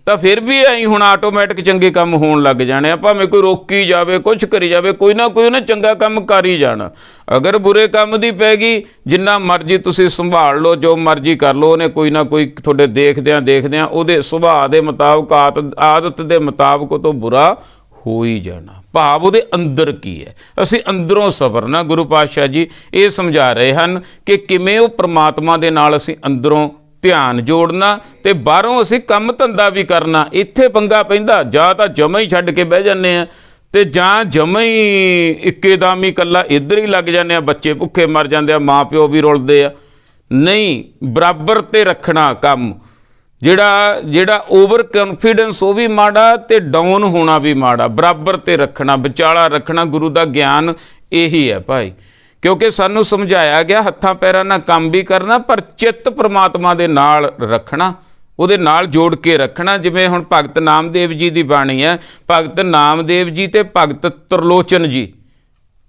ਤਾਂ ਫਿਰ ਵੀ ਐਂ ਹੁਣ ਆਟੋਮੈਟਿਕ ਚੰਗੇ ਕੰਮ ਹੋਣ ਲੱਗ ਜਾਣੇ ਆ। ਭਾਵੇਂ ਕੋਈ ਰੋਕੀ ਜਾਵੇ, ਕੁਛ ਕਰੀ ਜਾਵੇ, ਕੋਈ ਨਾ ਕੋਈ ਉਹਨੇ ਚੰਗਾ ਕੰਮ ਕਰ ਹੀ ਜਾਣਾ। ਅਗਰ ਬੁਰੇ ਕੰਮ ਦੀ ਪੈ ਗਈ, ਜਿੰਨਾ ਮਰਜ਼ੀ ਤੁਸੀਂ ਸੰਭਾਲ ਲਓ, ਜੋ ਮਰਜ਼ੀ ਕਰ ਲਓ, ਉਹਨੇ ਕੋਈ ਨਾ ਕੋਈ ਤੁਹਾਡੇ ਦੇਖਦਿਆਂ ਉਹਦੇ ਸੁਭਾਅ ਦੇ ਮੁਤਾਬਕ, ਆਦਤ ਦੇ ਮੁਤਾਬਕ ਉਹ ਤੋਂ ਬੁਰਾ ਹੋ ਹੀ ਜਾਣਾ। ਭਾਵ ਉਹਦੇ ਅੰਦਰ ਕੀ ਹੈ, ਅਸੀਂ ਅੰਦਰੋਂ ਸਵਰਨਾ। ਗੁਰੂ ਪਾਤਸ਼ਾਹ ਜੀ ਇਹ ਸਮਝਾ ਰਹੇ ਹਨ ਕਿ ਕਿਵੇਂ ਉਹ ਪ੍ਰਮਾਤਮਾ ਦੇ ਨਾਲ ਅਸੀਂ ਅੰਦਰੋਂ ਧਿਆਨ ਜੋੜਨਾ ਅਤੇ ਬਾਹਰੋਂ ਅਸੀਂ ਕੰਮ ਧੰਦਾ ਵੀ ਕਰਨਾ। ਇੱਥੇ ਪੰਗਾ ਪੈਂਦਾ, ਜਾਂ ਤਾਂ ਜਮਾਂ ਹੀ ਛੱਡ ਕੇ ਬਹਿ ਜਾਂਦੇ ਆ, ਅਤੇ ਜਾਂ ਜਮਾਂ ਹੀ ਇੱਕੇਦਮ ਹੀ ਇਕੱਲਾ ਇੱਧਰ ਹੀ ਲੱਗ ਜਾਂਦੇ ਆ, ਬੱਚੇ ਭੁੱਖੇ ਮਰ ਜਾਂਦੇ ਆ, ਮਾਂ ਪਿਓ ਵੀ ਰੁਲਦੇ ਆ। ਨਹੀਂ, ਬਰਾਬਰ 'ਤੇ ਰੱਖਣਾ ਕੰਮ। ਜਿਹੜਾ ਓਵਰ ਕੌਨਫੀਡੈਂਸ ਉਹ ਵੀ ਮਾੜਾ ਤੇ ਡਾਊਨ ਹੋਣਾ ਵੀ ਮਾੜਾ, ਬਰਾਬਰ ਤੇ ਰੱਖਣਾ, ਵਿਚਾਲਾ ਰੱਖਣਾ। ਗੁਰੂ ਦਾ ਗਿਆਨ ਇਹੀ ਹੈ ਭਾਈ, ਕਿਉਂਕਿ ਸਾਨੂੰ ਸਮਝਾਇਆ ਗਿਆ ਹੱਥਾਂ ਪੈਰਾਂ ਨਾਲ ਕੰਮ ਵੀ ਕਰਨਾ, ਪਰ ਚਿੱਤ ਪ੍ਰਮਾਤਮਾ ਦੇ ਨਾਲ ਰੱਖਣਾ, ਉਹਦੇ ਨਾਲ ਜੋੜ ਕੇ ਰੱਖਣਾ। ਜਿਵੇਂ ਹੁਣ ਭਗਤ ਨਾਮਦੇਵ ਜੀ ਦੀ ਬਾਣੀ ਹੈ, ਭਗਤ ਨਾਮਦੇਵ ਜੀ ਤੇ ਭਗਤ ਤਰਲੋਚਨ ਜੀ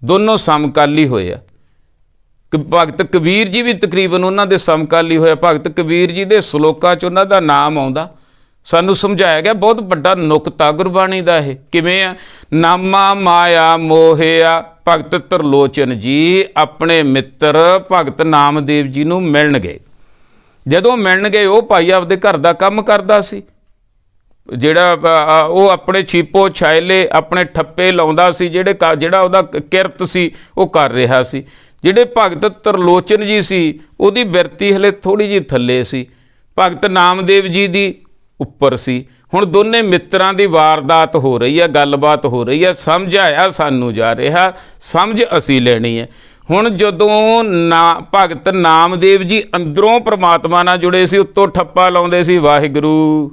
ਦੋਨੋਂ ਸਮਕਾਲੀ ਹੋਏ ਆ। ਭਗਤ ਕਬੀਰ ਜੀ ਵੀ ਤਕਰੀਬਨ ਉਹਨਾਂ ਦੇ ਸਮਕਾਲੀ ਹੋਇਆ। ਭਗਤ ਕਬੀਰ ਜੀ ਦੇ ਸ਼ਲੋਕਾਂ 'ਚ ਉਹਨਾਂ ਦਾ ਨਾਮ ਆਉਂਦਾ। ਸਾਨੂੰ ਸਮਝਾਇਆ ਗਿਆ ਬਹੁਤ ਵੱਡਾ ਨੁਕਤਾ ਗੁਰਬਾਣੀ ਦਾ ਇਹ ਕਿਵੇਂ ਆ। ਨਾਮਾ ਮਾਇਆ ਮੋਹਿਆ, ਭਗਤ ਤਰਲੋਚਨ ਜੀ ਆਪਣੇ ਮਿੱਤਰ ਭਗਤ ਨਾਮਦੇਵ ਜੀ ਨੂੰ ਮਿਲਣ ਗਏ। ਜਦੋਂ ਮਿਲਣ ਗਏ, ਉਹ ਭਾਈ ਆਪਦੇ ਘਰ ਦਾ ਕੰਮ ਕਰਦਾ ਸੀ, ਜਿਹੜਾ ਉਹ ਆਪਣੇ ਛੀਪੋ ਛਾਇਲੇ ਆਪਣੇ ਠੱਪੇ ਲਾਉਂਦਾ ਸੀ, ਜਿਹੜਾ ਉਹਦਾ ਕਿਰਤ ਸੀ ਉਹ ਕਰ ਰਿਹਾ ਸੀ। ਜਿਹੜੇ ਭਗਤ ਤਰਲੋਚਨ ਜੀ ਸੀ ਉਹਦੀ ਬਿਰਤੀ ਹਲੇ ਥੋੜ੍ਹੀ ਜਿਹੀ ਥੱਲੇ ਸੀ, ਭਗਤ ਨਾਮਦੇਵ ਜੀ ਦੀ ਉੱਪਰ ਸੀ। ਹੁਣ ਦੋਨੇ ਮਿੱਤਰਾਂ ਦੀ ਵਾਰਦਾਤ ਹੋ ਰਹੀ ਹੈ, ਗੱਲਬਾਤ ਹੋ ਰਹੀ ਹੈ, ਸਮਝਾਇਆ ਸਾਨੂੰ ਜਾ ਰਿਹਾ, ਸਮਝ ਅਸੀਂ ਲੈਣੀ ਹੈ। ਹੁਣ ਜਦੋਂ ਭਗਤ ਨਾਮਦੇਵ ਜੀ ਅੰਦਰੋਂ ਪ੍ਰਮਾਤਮਾ ਨਾਲ ਜੁੜੇ ਸੀ, ਉੱਤੋਂ ਠੱਪਾ ਲਾਉਂਦੇ ਸੀ ਵਾਹਿਗੁਰੂ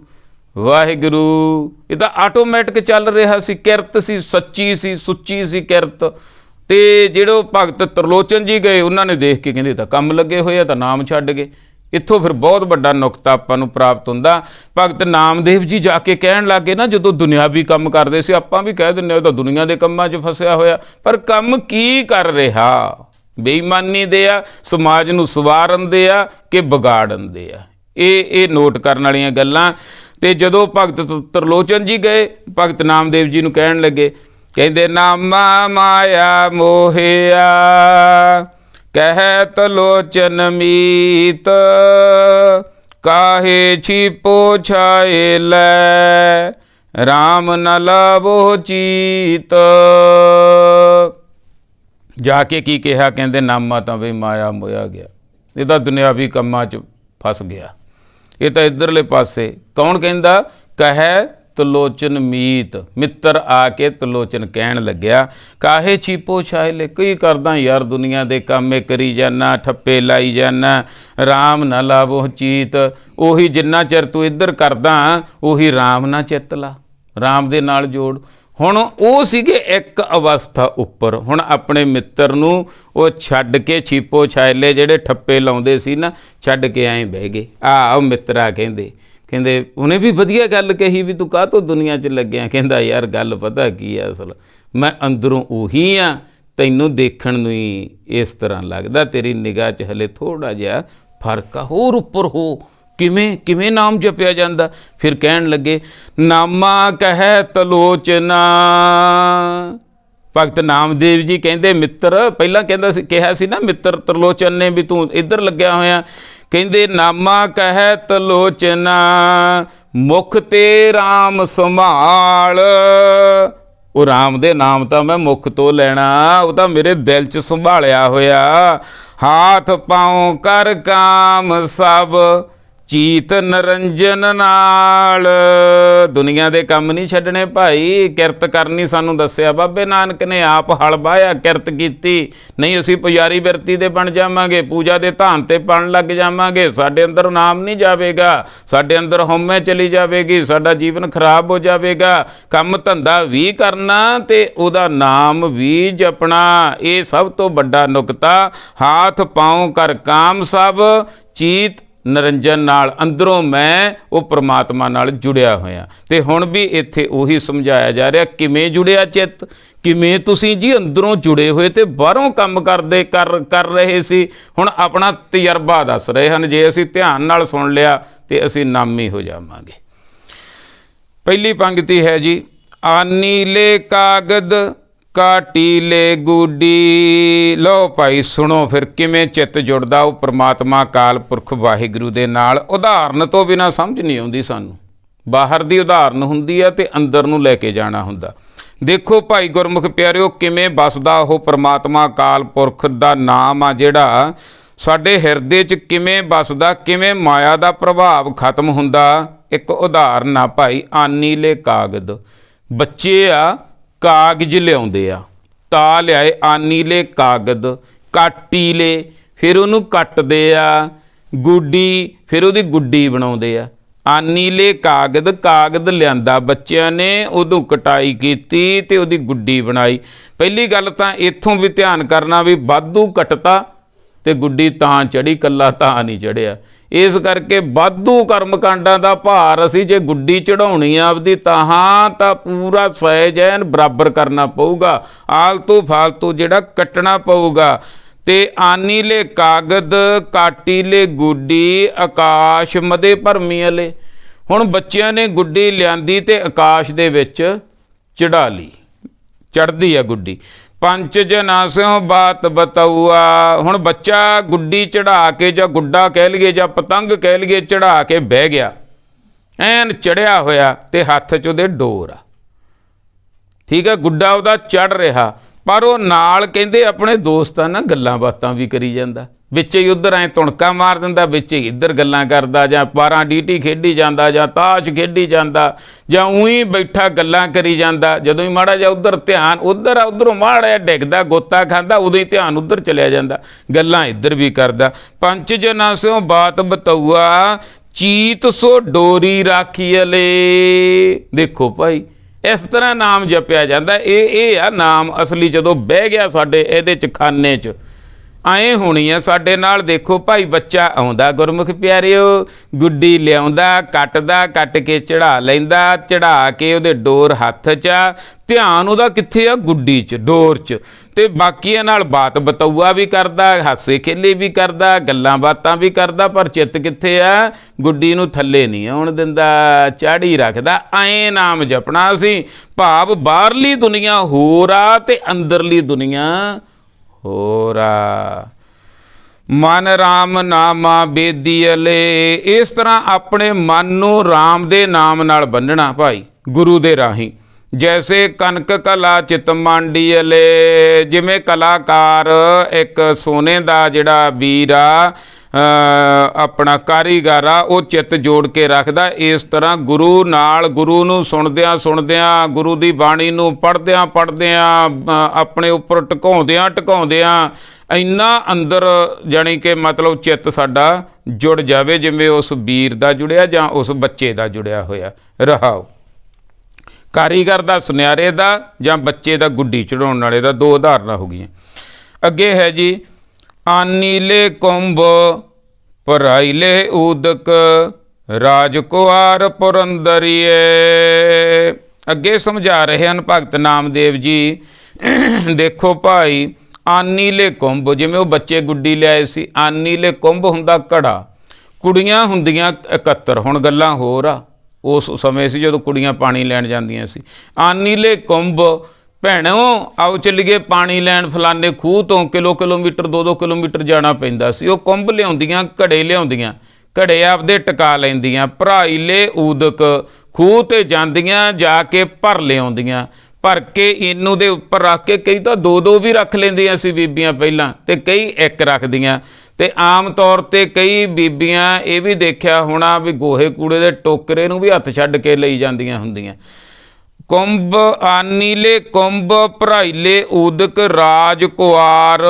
ਵਾਹਿਗੁਰੂ, ਇਹ ਤਾਂ ਆਟੋਮੈਟਿਕ ਚੱਲ ਰਿਹਾ ਸੀ, ਕਿਰਤ ਸੀ, ਸੱਚੀ ਸੀ, ਸੁੱਚੀ ਸੀ ਕਿਰਤ। ਅਤੇ ਜਿਹੜੇ ਭਗਤ ਤਰਲੋਚਨ ਜੀ ਗਏ, ਉਹਨਾਂ ਨੇ ਦੇਖ ਕੇ ਕਹਿੰਦੇ ਤਾਂ ਕੰਮ ਲੱਗੇ ਹੋਏ ਆ, ਤਾਂ ਨਾਮ ਛੱਡ ਗਏ। ਇੱਥੋਂ ਫਿਰ ਬਹੁਤ ਵੱਡਾ ਨੁਕਤਾ ਆਪਾਂ ਨੂੰ ਪ੍ਰਾਪਤ ਹੁੰਦਾ। ਭਗਤ ਨਾਮਦੇਵ ਜੀ ਜਾ ਕੇ ਕਹਿਣ ਲੱਗੇ ਨਾ, ਜਦੋਂ ਦੁਨਿਆਵੀ ਕੰਮ ਕਰਦੇ ਸੀ, ਆਪਾਂ ਵੀ ਕਹਿ ਦਿੰਦੇ ਉਹ ਤਾਂ ਦੁਨੀਆ ਦੇ ਕੰਮਾਂ 'ਚ ਫਸਿਆ ਹੋਇਆ, ਪਰ ਕੰਮ ਕੀ ਕਰ ਰਿਹਾ? ਬੇਈਮਾਨੀ ਦੇ ਆ, ਸਮਾਜ ਨੂੰ ਸਵਾਰਨ ਦੇ ਆ ਕਿ ਵਿਗਾੜਨ ਦੇ ਆ। ਇਹ ਨੋਟ ਕਰਨ ਵਾਲੀਆਂ ਗੱਲਾਂ। ਅਤੇ ਜਦੋਂ ਭਗਤ ਤਰਲੋਚਨ ਜੀ ਗਏ, ਭਗਤ ਨਾਮਦੇਵ ਜੀ ਨੂੰ ਕਹਿਣ ਲੱਗੇ, ਕਹਿੰਦੇ ਨਾਮਾ ਮਾਇਆ ਮੋਹਿਆ ਕਹਿਤ ਲੋਚਨ ਮੀਤ, ਕਾਹੇ ਛਿਪੋ ਛਾਏ ਲੈ ਰਾਮ ਨ ਲਾਵੋ ਚੀਤ। ਜਾ ਕੇ ਕੀ ਕਿਹਾ? ਕਹਿੰਦੇ ਨਾਮਾ ਤਾਂ ਬਈ ਮਾਇਆ ਮੋਇਆ ਗਿਆ, ਇਹ ਤਾਂ ਦੁਨਿਆਵੀ ਕੰਮਾਂ 'ਚ ਫਸ ਗਿਆ, ਇਹ ਤਾਂ ਇੱਧਰਲੇ ਪਾਸੇ। ਕੌਣ ਕਹਿੰਦਾ? ਕਹਿ ਤਲੋਚਨ ਮੀਤ, ਮਿੱਤਰ ਆ ਕੇ ਤਲੋਚਨ ਕਹਿਣ ਲੱਗਿਆ, ਕਾਹੇ ਛੀਪੋ ਛਾਇਲੇ, ਕੀ ਕਰਦਾ ਯਾਰ ਦੁਨੀਆ ਦੇ ਕੰਮ ਇਹ ਕਰੀ ਜਾਨਾ, ਠੱਪੇ ਲਾਈ ਜਾਨਾ, ਰਾਮ ਨਾ ਲਾਵੋ ਚੀਤ। ਉਹੀ ਜਿੰਨਾ ਚਿਰ ਤੂੰ ਇੱਧਰ ਕਰਦਾ, ਉਹੀ ਰਾਮ ਨਾ ਚਿੱਤ ਲਾ, ਰਾਮ ਦੇ ਨਾਲ ਜੋੜ। ਹੁਣ ਉਹ ਸੀਗੇ ਇੱਕ ਅਵਸਥਾ ਉੱਪਰ। ਹੁਣ ਆਪਣੇ ਮਿੱਤਰ ਨੂੰ ਉਹ ਛੱਡ ਕੇ, ਛੀਪੋ ਛਾਇਲੇ ਜਿਹੜੇ ਠੱਪੇ ਲਾਉਂਦੇ ਸੀ ਨਾ, ਛੱਡ ਕੇ ਐਂ ਬਹਿ ਗਏ। ਉਹ ਮਿੱਤਰਾ ਕਹਿੰਦੇ ਉਹਨੇ ਵੀ ਵਧੀਆ ਗੱਲ ਕਹੀ ਵੀ ਤੂੰ ਕਾਹਤੋਂ ਦੁਨੀਆ 'ਚ ਲੱਗਿਆ। ਕਹਿੰਦਾ ਯਾਰ ਗੱਲ ਪਤਾ ਕੀ ਆ, ਅਸਲ ਮੈਂ ਅੰਦਰੋਂ ਉਹੀ ਆ, ਤੈਨੂੰ ਦੇਖਣ ਨੂੰ ਹੀ ਇਸ ਤਰ੍ਹਾਂ ਲੱਗਦਾ, ਤੇਰੀ ਨਿਗਾਹ 'ਚ ਹਲੇ ਥੋੜ੍ਹਾ ਜਿਹਾ ਫਰਕ ਆ, ਹੋਰ ਉੱਪਰ ਹੋ। ਕਿਵੇਂ ਨਾਮ ਜਪਿਆ ਜਾਂਦਾ? ਫਿਰ ਕਹਿਣ ਲੱਗੇ ਨਾਮਾ ਕਹਿ ਤਲੋਚਨਾ। ਭਗਤ ਨਾਮਦੇਵ ਜੀ ਕਹਿੰਦੇ ਮਿੱਤਰ, ਪਹਿਲਾਂ ਕਿਹਾ ਸੀ ਨਾ ਮਿੱਤਰ ਤਰਲੋਚਨ ਨੇ ਵੀ ਤੂੰ ਇੱਧਰ ਲੱਗਿਆ ਹੋਇਆ। ਕਹਿੰਦੇ ਨਾਮਾ ਕਹਿ ਤਲੋਚਨਾ, ਮੁਖ ਤੇ ਰਾਮ ਸੰਭਾਲ। ਉਹ ਰਾਮ ਦੇ ਨਾਮ ਤਾਂ ਮੈਂ ਮੁਖ ਤੋਂ ਲੈਣਾ, ਉਹ ਤਾਂ ਮੇਰੇ ਦਿਲ 'ਚ ਸੰਭਾਲਿਆ ਹੋਇਆ। ਹਾਥ ਪਾਉ ਕਰ ਕਾਮ ਸਭ ਚੀਤ ਨਰੰਜਨ ਨਾਲ। ਦੁਨੀਆ ਦੇ ਕੰਮ ਨਹੀਂ ਛੱਡਣੇ ਭਾਈ, ਕਿਰਤ ਕਰਨੀ ਸਾਨੂੰ ਦੱਸਿਆ ਬਾਬੇ ਨਾਨਕ ਨੇ। ਆਪ ਹਲ ਵਾਹਿਆ, ਕਿਰਤ ਕੀਤੀ। ਨਹੀਂ ਅਸੀਂ ਪੁਜਾਰੀ ਬਿਰਤੀ ਦੇ ਬਣ ਜਾਵਾਂਗੇ, ਪੂਜਾ ਦੇ ਧਾਨ ਤੇ ਪਣ ਲੱਗ ਜਾਵਾਂਗੇ, ਸਾਡੇ ਅੰਦਰ ਨਾਮ ਨਹੀਂ ਜਾਵੇਗਾ, ਸਾਡੇ ਅੰਦਰ ਹਉਮੈ ਚਲੀ ਜਾਵੇਗੀ, ਸਾਡਾ ਜੀਵਨ ਖਰਾਬ ਹੋ ਜਾਵੇਗਾ। ਕੰਮ ਧੰਦਾ ਵੀ ਕਰਨਾ ਤੇ ਉਹਦਾ ਨਾਮ ਵੀ ਜਪਣਾ, ਇਹ ਸਭ ਤੋਂ ਵੱਡਾ ਨੁਕਤਾ। ਹਾਥ ਪਾਉ ਕਰ ਕਾਮ ਸਭ ਚੀਤ ਨਰੰਜਨ ਨਾਲ, ਅੰਦਰੋਂ ਮੈਂ ਉਹ ਪ੍ਰਮਾਤਮਾ ਨਾਲ ਜੁੜਿਆ ਹੋਇਆ। ਤੇ ਹੁਣ ਵੀ ਇੱਥੇ ਉਹੀ ਸਮਝਾਇਆ ਜਾ ਰਿਹਾ, ਕਿਵੇਂ ਜੁੜਿਆ ਚਿੱਤ, ਕਿਵੇਂ ਤੁਸੀਂ ਜੀ ਅੰਦਰੋਂ ਜੁੜੇ ਹੋਏ ਤੇ ਬਾਹਰੋਂ ਕੰਮ ਕਰ ਰਹੇ ਸੀ। ਹੁਣ ਆਪਣਾ ਤਜਰਬਾ ਦੱਸ ਰਹੇ ਹਨ, ਜੇ ਅਸੀਂ ਧਿਆਨ ਨਾਲ ਸੁਣ ਲਿਆ ਤੇ ਅਸੀਂ ਨਾਮੀ ਹੋ ਜਾਵਾਂਗੇ। ਪਹਿਲੀ ਪੰਕਤੀ ਹੈ ਜੀ, ਆਨੀਲੇ ਕਾਗਦ ਕਾਟੀਲੇ ਗੂਡੀ। ਲਓ ਭਾਈ ਸੁਣੋ ਫਿਰ ਕਿਵੇਂ ਚਿੱਤ ਜੁੜਦਾ ਉਹ ਪ੍ਰਮਾਤਮਾ ਅਕਾਲ ਪੁਰਖ ਵਾਹਿਗੁਰੂ ਦੇ ਨਾਲ। ਉਦਾਹਰਨ ਤੋਂ ਬਿਨਾਂ ਸਮਝ ਨਹੀਂ ਆਉਂਦੀ ਸਾਨੂੰ, ਬਾਹਰ ਦੀ ਉਦਾਹਰਨ ਹੁੰਦੀ ਹੈ ਤੇ ਅੰਦਰ ਨੂੰ ਲੈ ਕੇ ਜਾਣਾ ਹੁੰਦਾ। ਦੇਖੋ ਭਾਈ ਗੁਰਮੁਖ ਪਿਆਰਿਓ, ਕਿਵੇਂ ਵੱਸਦਾ ਉਹ ਪ੍ਰਮਾਤਮਾ ਅਕਾਲ ਪੁਰਖ ਦਾ ਨਾਮ ਆ ਜਿਹੜਾ ਸਾਡੇ ਹਿਰਦੇ 'ਚ, ਕਿਵੇਂ ਵੱਸਦਾ, ਕਿਵੇਂ ਮਾਇਆ ਦਾ ਪ੍ਰਭਾਵ ਖਤਮ ਹੁੰਦਾ। ਇੱਕ ਉਦਾਹਰਨ ਆ ਭਾਈ, ਆਨੀਲੇ ਕਾਗਦ। ਬੱਚੇ ਆ ਕਾਗਜ਼ ਲਿਆਉਂਦੇ ਆ, ਤਾ ਲਿਆਏ ਆਨੀਲੇ ਕਾਗਦ, ਕਾਟੀਲੇ ਫਿਰ ਉਹਨੂੰ ਕੱਟਦੇ ਆ, ਗੁੱਡੀ ਫਿਰ ਉਹਦੀ ਗੁੱਡੀ ਬਣਾਉਂਦੇ ਆ। ਆਨੀਲੇ ਕਾਗਦ, ਕਾਗਦ ਲਿਆਂਦਾ ਬੱਚਿਆਂ ਨੇ, ਉਦੋਂ ਕਟਾਈ ਕੀਤੀ ਤੇ ਉਹਦੀ ਗੁੱਡੀ ਬਣਾਈ। ਪਹਿਲੀ ਗੱਲ ਤਾਂ ਇੱਥੋਂ ਵੀ ਧਿਆਨ ਕਰਨਾ ਵੀ ਵਾਧੂ ਕੱਟਤਾ ਤੇ ਗੁੱਡੀ ਤਾਂ ਚੜੀ, ਕੱਲਾ ਤਾਂ ਨਹੀਂ ਚੜਿਆ। ਇਸ ਕਰਕੇ ਵਾਧੂ ਕਰਮਕਾਂਡਾਂ ਦਾ ਭਾਰ ਅਸੀਂ ਜੇ ਗੁੱਡੀ ਚੜਾਉਣੀ ਆ ਆਪਦੀ ਤਾਂ ਪੂਰਾ ਸਾਈਜ਼ ਐਨ ਬਰਾਬਰ ਕਰਨਾ ਪਊਗਾ, ਆਲਤੂ ਫਾਲਤੂ ਜਿਹੜਾ ਕੱਟਣਾ ਪਊਗਾ। ਤੇ ਆਨੀਲੇ ਕਾਗਦ, ਕਾਟੀਲੇ ਗੁੱਡੀ, ਆਕਾਸ਼ ਮਦੇ ਭਰਮੀਲੇ। ਹੁਣ ਬੱਚਿਆਂ ਨੇ ਗੁੱਡੀ ਲਿਆਂਦੀ ਤੇ ਆਕਾਸ਼ ਦੇ ਵਿੱਚ ਚੜਾ ਲਈ, ਚੜ੍ਹਦੀ ਆ ਗੁੱਡੀ। ਪੰਚ ਜਨਾ ਸਿਓ ਬਾਤ ਬਤਊਆ। ਹੁਣ ਬੱਚਾ ਗੁੱਡੀ ਚੜਾ ਕੇ ਜਾਂ ਗੁੱਡਾ ਕਹਿ ਲਈਏ ਜਾਂ ਪਤੰਗ ਕਹਿ ਲਈਏ, ਚੜਾ ਕੇ ਬਹਿ ਗਿਆ, ਐਨ ਚੜਿਆ ਹੋਇਆ ਤੇ ਹੱਥ 'ਚ ਉਹਦੇ ਡੋਰ ਆ, ਠੀਕ ਹੈ, ਗੁੱਡਾ ਉਹਦਾ ਚੜ ਰਿਹਾ। ਪਰ ਉਹ ਨਾਲ ਕਹਿੰਦੇ ਆਪਣੇ ਦੋਸਤਾਂ ਨਾਲ ਗੱਲਾਂ ਬਾਤਾਂ ਵੀ ਕਰੀ ਜਾਂਦਾ, ਵਿੱਚ ਹੀ ਉੱਧਰ ਐਂ ਤੁਣਕਾ ਮਾਰ ਦਿੰਦਾ, ਵਿੱਚ ਹੀ ਇੱਧਰ ਗੱਲਾਂ ਕਰਦਾ, ਜਾਂ 12 ਡੀਟੀ ਖੇਡੀ ਜਾਂਦਾ, ਜਾਂ ਤਾਸ਼ ਖੇਡੀ ਜਾਂਦਾ, ਜਾਂ ਊਂ ਬੈਠਾ ਗੱਲਾਂ ਕਰੀ ਜਾਂਦਾ। ਜਦੋਂ ਹੀ ਮਾੜਾ ਜਿਹਾ ਉੱਧਰ ਧਿਆਨ ਉੱਧਰ ਆ, ਉੱਧਰੋਂ ਮਾੜਾ ਜਿਹਾ ਡਿੱਗਦਾ, ਗੋਤਾ ਖਾਂਦਾ, ਉਦੋਂ ਹੀ ਧਿਆਨ ਉੱਧਰ ਚਲਿਆ ਜਾਂਦਾ, ਗੱਲਾਂ ਇੱਧਰ ਵੀ ਕਰਦਾ। ਪੰਚ ਜਨਾ ਸਿਓ ਬਾਤ ਬਤਊਆ, ਚੀਤ ਸੋ ਡੋਰੀ ਰਾਖੀਲੇ। ਦੇਖੋ ਭਾਈ, ਇਸ ਤਰ੍ਹਾਂ ਨਾਮ ਜਪਿਆ ਜਾਂਦਾ। ਇਹ ਆ ਨਾਮ ਅਸਲੀ। ਜਦੋਂ ਬਹਿ ਗਿਆ ਸਾਡੇ ਇਹਦੇ 'ਚ ਖਾਨੇ 'ਚ, ਐਂ ਹੋਣੀ ਆ ਸਾਡੇ ਨਾਲ। ਦੇਖੋ ਭਾਈ, ਬੱਚਾ ਆਉਂਦਾ ਗੁਰਮੁਖ ਪਿਆਰਿਓ, ਗੁੱਡੀ ਲਿਆਉਂਦਾ, ਕੱਟਦਾ, ਕੱਟ ਕੇ ਚੜਾ ਲੈਂਦਾ, ਚੜਾ ਕੇ ਉਹਦੇ ਡੋਰ ਹੱਥ 'ਚ ਆ, ਧਿਆਨ ਉਹਦਾ ਕਿੱਥੇ ਆ? ਗੁੱਡੀ 'ਚ, ਡੋਰ 'ਚ। ਤੇ ਬਾਕੀਆਂ ਨਾਲ ਬਾਤ ਬਤਊਆ ਵੀ ਕਰਦਾ, ਹਾਸੇ ਖੇਲੇ ਵੀ ਕਰਦਾ, ਗੱਲਾਂ ਬਾਤਾਂ ਵੀ ਕਰਦਾ, ਪਰ ਚਿੱਤ ਕਿੱਥੇ ਆ? ਗੁੱਡੀ ਨੂੰ ਥੱਲੇ ਨਹੀਂ ਆਉਣ ਦਿੰਦਾ, ਚਾੜੀ ਰੱਖਦਾ। ਐਂ ਨਾਮ ਜਪਣਾ ਸੀ। ਭਾਵ ਬਾਹਰਲੀ ਦੁਨੀਆ ਹੋਰ ਆ ਤੇ ਅੰਦਰਲੀ ਦੁਨੀਆ ਹੋਰ ਆ। ਮਨ ਰਾਮ ਨਾਮਾ ਬੇਦੀਅਲੇ। ਇਸ ਤਰ੍ਹਾਂ ਆਪਣੇ ਮਨ ਨੂੰ ਰਾਮ ਦੇ ਨਾਮ ਨਾਲ ਬੰਨ੍ਹਣਾ ਭਾਈ, ਗੁਰੂ ਦੇ ਰਾਹੀਂ। ਜੈਸੇ ਕਨਕ ਕਲਾ ਚਿਤ ਮਾਂਡੀਅਲੇ। ਜਿਵੇਂ ਕਲਾਕਾਰ ਇੱਕ ਸੋਨੇ ਦਾ ਜਿਹੜਾ ਵੀਰ ਆ, ਆਪਣਾ ਕਾਰੀਗਰ ਆ, ਉਹ ਚਿੱਤ ਜੋੜ ਕੇ ਰੱਖਦਾ। ਇਸ ਤਰ੍ਹਾਂ ਗੁਰੂ ਨਾਲ, ਗੁਰੂ ਨੂੰ ਸੁਣਦਿਆਂ ਸੁਣਦਿਆਂ, ਗੁਰੂ ਦੀ ਬਾਣੀ ਨੂੰ ਪੜ੍ਹਦਿਆਂ ਪੜ੍ਹਦਿਆਂ, ਆਪਣੇ ਉੱਪਰ ਟਿਕਾਉਂਦਿਆਂ ਇੰਨਾ ਅੰਦਰ ਜਾਣੀ ਕਿ ਮਤਲਬ ਚਿੱਤ ਸਾਡਾ ਜੁੜ ਜਾਵੇ, ਜਿਵੇਂ ਉਸ ਵੀਰ ਦਾ ਜੁੜਿਆ ਜਾਂ ਉਸ ਬੱਚੇ ਦਾ ਜੁੜਿਆ ਹੋਇਆ। ਰਹਾਓ, ਕਾਰੀਗਰ ਦਾ, ਸੁਨਿਆਰੇ ਦਾ, ਜਾਂ ਬੱਚੇ ਦਾ ਗੁੱਡੀ ਚੜਾਉਣ ਵਾਲੇ ਦਾ। ਦੋ ਉਦਾਹਰਨਾਂ ਹੋ ਗਈਆਂ। ਅੱਗੇ ਹੈ ਜੀ, ਆਨੀਲੇ ਕੁੰਭ ਭਰਾਈਲੇ ਊਦਕ, ਰਾਜਕੁਆਰ ਪੁਰੰਦਰੀਏ। ਅੱਗੇ ਸਮਝਾ ਰਹੇ ਹਨ ਭਗਤ ਨਾਮਦੇਵ ਜੀ। ਦੇਖੋ ਭਾਈ, ਆਨੀਲੇ ਕੁੰਭ, ਜਿਵੇਂ ਉਹ ਬੱਚੇ ਗੁੱਡੀ ਲਿਆਏ ਸੀ, ਆਨੀਲੇ ਕੁੰਭ ਹੁੰਦਾ ਘੜਾ, ਕੁੜੀਆਂ ਹੁੰਦੀਆਂ 71। ਹੁਣ ਗੱਲਾਂ ਹੋਰ ਆ, ਉਸ ਸਮੇਂ ਸੀ ਜਦੋਂ ਕੁੜੀਆਂ ਪਾਣੀ ਲੈਣ ਜਾਂਦੀਆਂ ਸੀ। ਆਨੀਲੇ ਕੁੰਭ, ਭੈਣੋ ਆਓ ਚੱਲੀਏ ਪਾਣੀ ਲੈਣ ਫਲਾਣੇ ਖੂਹ ਤੋਂ, ਕਿਲੋਮੀਟਰ 2-2 ਕਿਲੋਮੀਟਰ ਜਾਣਾ ਪੈਂਦਾ ਸੀ। ਉਹ ਕੁੰਭ ਲਿਆਉਂਦੀਆਂ, ਘੜੇ ਲਿਆਉਂਦੀਆਂ, ਘੜੇ ਆਪਦੇ ਟਿਕਾ ਲੈਂਦੀਆਂ। ਭਰਾਈਲੇ ਊਦਕ, ਖੂਹ 'ਤੇ ਜਾਂਦੀਆਂ, ਜਾ ਕੇ ਭਰ ਲਿਆਉਂਦੀਆਂ, ਭਰ ਕੇ ਇਹਨੂੰ ਦੇ ਉੱਪਰ ਰੱਖ ਕੇ, ਕਈ ਤਾਂ 2-2 ਵੀ ਰੱਖ ਲੈਂਦੀਆਂ ਸੀ ਬੀਬੀਆਂ ਪਹਿਲਾਂ, ਤੇ ਕਈ ਇੱਕ ਰੱਖਦੀਆਂ। ਤੇ ਆਮ ਤੌਰ 'ਤੇ ਕਈ ਬੀਬੀਆਂ ਇਹ ਵੀ ਦੇਖਿਆ ਹੋਣਾ ਵੀ ਗੋਹੇ ਕੂੜੇ ਦੇ ਟੋਕਰੇ ਨੂੰ ਵੀ ਹੱਥ ਛੱਡ ਕੇ ਲਈ ਜਾਂਦੀਆਂ ਹੁੰਦੀਆਂ। ਕੁੰਭ, ਆਨੀਲੇ ਕੁੰਭ ਭਰਾਈਲੇ ਊਦਕ, ਰਾਜਕੁਆਰ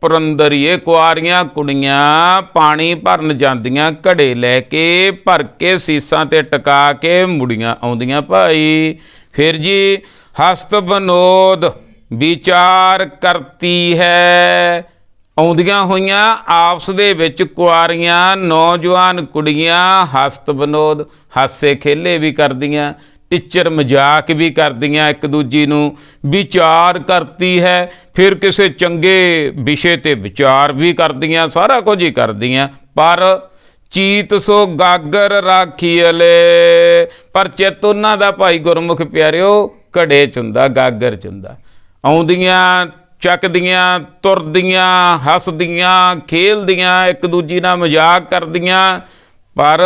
ਪੁਰੰਦਰੀਏ। ਕੁਆਰੀਆਂ ਕੁੜੀਆਂ ਪਾਣੀ ਭਰਨ ਜਾਂਦੀਆਂ, ਘੜੇ ਲੈ ਕੇ, ਭਰ ਕੇ ਸੀਸਾਂ 'ਤੇ ਟਿਕਾ ਕੇ ਮੁੜੀਆਂ ਆਉਂਦੀਆਂ ਭਾਈ। ਫਿਰ ਜੀ, ਹਸਤ ਬਨੋਦ ਵਿਚਾਰ ਕਰਤੀ ਹੈ। ਆਉਂਦੀਆਂ ਹੋਈਆਂ ਆਪਸ ਦੇ ਵਿੱਚ ਕੁਆਰੀਆਂ ਨੌਜਵਾਨ ਕੁੜੀਆਂ ਹਸਤ ਬਨੋਦ, ਹਾਸੇ ਖੇਲੇ ਵੀ ਕਰਦੀਆਂ, ਟਿੱਚਰ ਮਜ਼ਾਕ ਵੀ ਕਰਦੀਆਂ ਇੱਕ ਦੂਜੀ ਨੂੰ। ਵਿਚਾਰ ਕਰਤੀ ਹੈ, ਫਿਰ ਕਿਸੇ ਚੰਗੇ ਵਿਸ਼ੇ 'ਤੇ ਵਿਚਾਰ ਵੀ ਕਰਦੀਆਂ, ਸਾਰਾ ਕੁਝ ਹੀ ਕਰਦੀਆਂ। ਪਰ ਚੀਤ ਸੋ ਗਾਗਰ ਰਾਖੀਲੇ। ਪਰ ਚਿੱਤ ਉਹਨਾਂ ਦਾ ਭਾਈ ਗੁਰਮੁਖ ਪਿਆਰਿਓ ਘੜੇ 'ਚ ਹੁੰਦਾ, ਗਾਗਰ 'ਚ ਹੁੰਦਾ। ਆਉਂਦੀਆਂ, ਚੱਕਦੀਆਂ, ਤੁਰਦੀਆਂ, ਹੱਸਦੀਆਂ, ਖੇਲਦੀਆਂ, ਇੱਕ ਦੂਜੀ ਨਾਲ ਮਜ਼ਾਕ ਕਰਦੀਆਂ, ਪਰ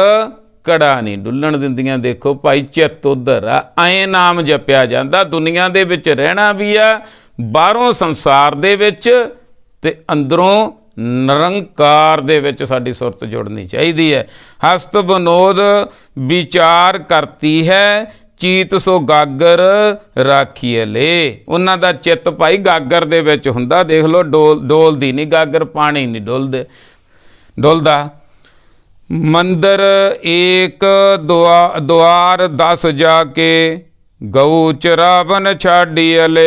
ਘੜਾ ਨਹੀਂ ਡੁੱਲਣ ਦਿੰਦੀਆਂ। ਦੇਖੋ ਭਾਈ, ਚਿੱਤ ਉੱਧਰ ਆ। ਐਂ ਨਾਮ ਜਪਿਆ ਜਾਂਦਾ। ਦੁਨੀਆ ਦੇ ਵਿੱਚ ਰਹਿਣਾ ਵੀ ਆ, ਬਾਹਰੋਂ ਸੰਸਾਰ ਦੇ ਵਿੱਚ, ਤੇ ਅੰਦਰੋਂ ਨਿਰੰਕਾਰ ਦੇ ਵਿੱਚ ਸਾਡੀ ਸੁਰਤ ਜੁੜਨੀ ਚਾਹੀਦੀ ਹੈ। ਹਸਤ ਬਨੋਦ ਵਿਚਾਰ ਕਰਤੀ ਹੈ, ਚੀਤ ਸੋ ਗਾਗਰ ਰਾਖੀਲੇ। ਉਹਨਾਂ ਦਾ ਚਿੱਤ ਭਾਈ ਗਾਗਰ ਦੇ ਵਿੱਚ ਹੁੰਦਾ। ਦੇਖ ਲਓ, ਡੋਲਦੀ ਨਹੀਂ ਗਾਗਰ, ਪਾਣੀ ਨਹੀਂ ਡੁੱਲਦਾ। ਮੰਦਰ ਏਕ ਦੁਆਰ 10 ਜਾ ਕੇ, ਗਊ ਚਰਾਵਨ ਛਾਡੀਅਲੇ।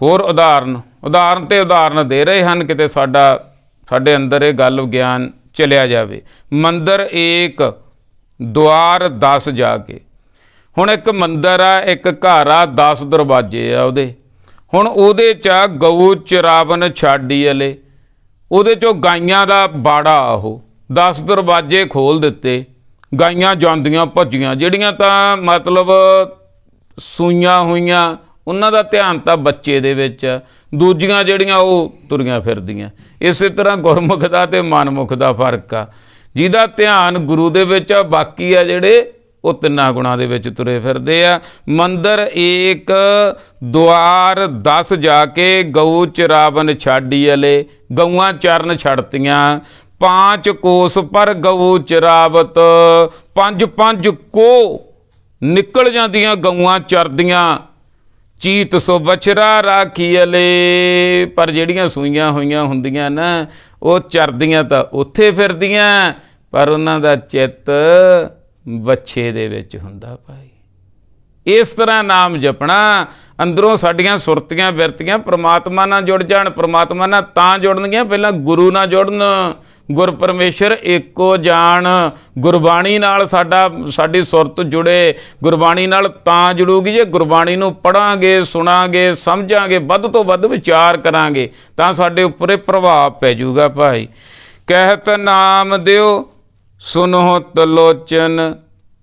ਹੋਰ ਉਦਾਹਰਨ ਤੇ ਉਦਾਹਰਨ ਦੇ ਰਹੇ ਹਨ, ਕਿਤੇ ਸਾਡੇ ਅੰਦਰ ਇਹ ਗੱਲ ਗਿਆਨ ਚਲਿਆ ਜਾਵੇ। ਮੰਦਰ ਏਕ ਦੁਆਰ 10 ਜਾ ਕੇ। ਹੁਣ ਇੱਕ ਮੰਦਰ ਆ, ਇੱਕ ਘਰ ਆ, 10 ਦਰਵਾਜ਼ੇ ਆ ਉਹਦੇ। ਹੁਣ ਉਹਦੇ 'ਚ ਆ ਗਊ ਚਰਾਵਨ ਛਾਡੀਅਲੇ, ਉਹਦੇ 'ਚੋਂ ਗਾਈਆਂ ਦਾ ਬਾੜਾ। ਉਹ 10 ਦਰਵਾਜ਼ੇ ਖੋਲ੍ਹ ਦਿੱਤੇ, ਗਾਈਆਂ ਜਾਂਦੀਆਂ ਭੱਜੀਆਂ, ਜਿਹੜੀਆਂ ਤਾਂ ਮਤਲਬ ਸੂਈਆਂ ਹੋਈਆਂ ਉਹਨਾਂ ਦਾ ਧਿਆਨ ਤਾਂ ਬੱਚੇ ਦੇ ਵਿੱਚ, ਦੂਜੀਆਂ ਜਿਹੜੀਆਂ ਉਹ ਤੁਰੀਆਂ ਫਿਰਦੀਆਂ। ਇਸੇ ਤਰ੍ਹਾਂ ਗੁਰਮੁਖ ਦਾ ਅਤੇ ਮਨਮੁਖ ਦਾ ਫਰਕ ਆ। ਜਿਹਦਾ ਧਿਆਨ ਗੁਰੂ ਦੇ ਵਿੱਚ ਆ, ਬਾਕੀ ਆ ਜਿਹੜੇ ਉਹ ਤਿੰਨਾਂ ਗੁਣਾਂ ਦੇ ਵਿੱਚ ਤੁਰੇ ਫਿਰਦੇ ਆ। ਮੰਦਰ ਏਕ ਦੁਆਰ 10 ਜਾ ਕੇ, ਗਊ ਚਰਾਵਨ ਛਾਡੀਅਲੇ। ਗਊਆਂ ਚਰਨ ਛੱਡਤੀਆਂ। 5 ਕੋਸ ਪਰ ਗਊ ਚਰਾਵਤ, 5 ਕੋਹ ਨਿਕਲ ਜਾਂਦੀਆਂ ਗਊਆਂ ਚਰਦੀਆਂ। ਚੀਤ ਸੋ ਬਛਰਾ ਰਾਖੀਅਲੇ, ਪਰ ਜਿਹੜੀਆਂ ਸੂਈਆਂ ਹੋਈਆਂ ਹੁੰਦੀਆਂ ਨਾ ਉਹ ਚਰਦੀਆਂ ਤਾਂ ਉੱਥੇ ਫਿਰਦੀਆਂ, ਪਰ ਉਹਨਾਂ ਦਾ ਚਿੱਤ ਬੱਚੇ ਦੇ ਵਿੱਚ ਹੁੰਦਾ ਭਾਈ। ਇਸ ਤਰ੍ਹਾਂ ਨਾਮ ਜਪਣਾ, ਅੰਦਰੋਂ ਸਾਡੀਆਂ ਸੁਰਤੀਆਂ ਬਿਰਤੀਆਂ ਪ੍ਰਮਾਤਮਾ ਨਾਲ ਜੁੜ ਜਾਣ। ਪ੍ਰਮਾਤਮਾ ਨਾਲ ਤਾਂ ਜੁੜਨਗੀਆਂ, ਪਹਿਲਾਂ ਗੁਰੂ ਨਾਲ ਜੁੜਨ। ਗੁਰ ਪਰਮੇਸ਼ਰ ਏਕੋ ਜਾਣ। ਗੁਰਬਾਣੀ ਨਾਲ ਸਾਡੀ ਸੁਰਤ ਜੁੜੇ। ਗੁਰਬਾਣੀ ਨਾਲ ਤਾਂ ਜੁੜੂਗੀ ਜੇ ਗੁਰਬਾਣੀ ਨੂੰ ਪੜ੍ਹਾਂਗੇ, ਸੁਣਾਂਗੇ, ਸਮਝਾਂਗੇ, ਵੱਧ ਤੋਂ ਵੱਧ ਵਿਚਾਰ ਕਰਾਂਗੇ, ਤਾਂ ਸਾਡੇ ਉੱਪਰ ਇਹ ਪ੍ਰਭਾਵ ਪੈ ਜਾਊਗਾ ਭਾਈ। ਕਹਿਤ ਨਾਮ ਦਿਓ ਸੁਨੋ ਤਲੋਚਨ,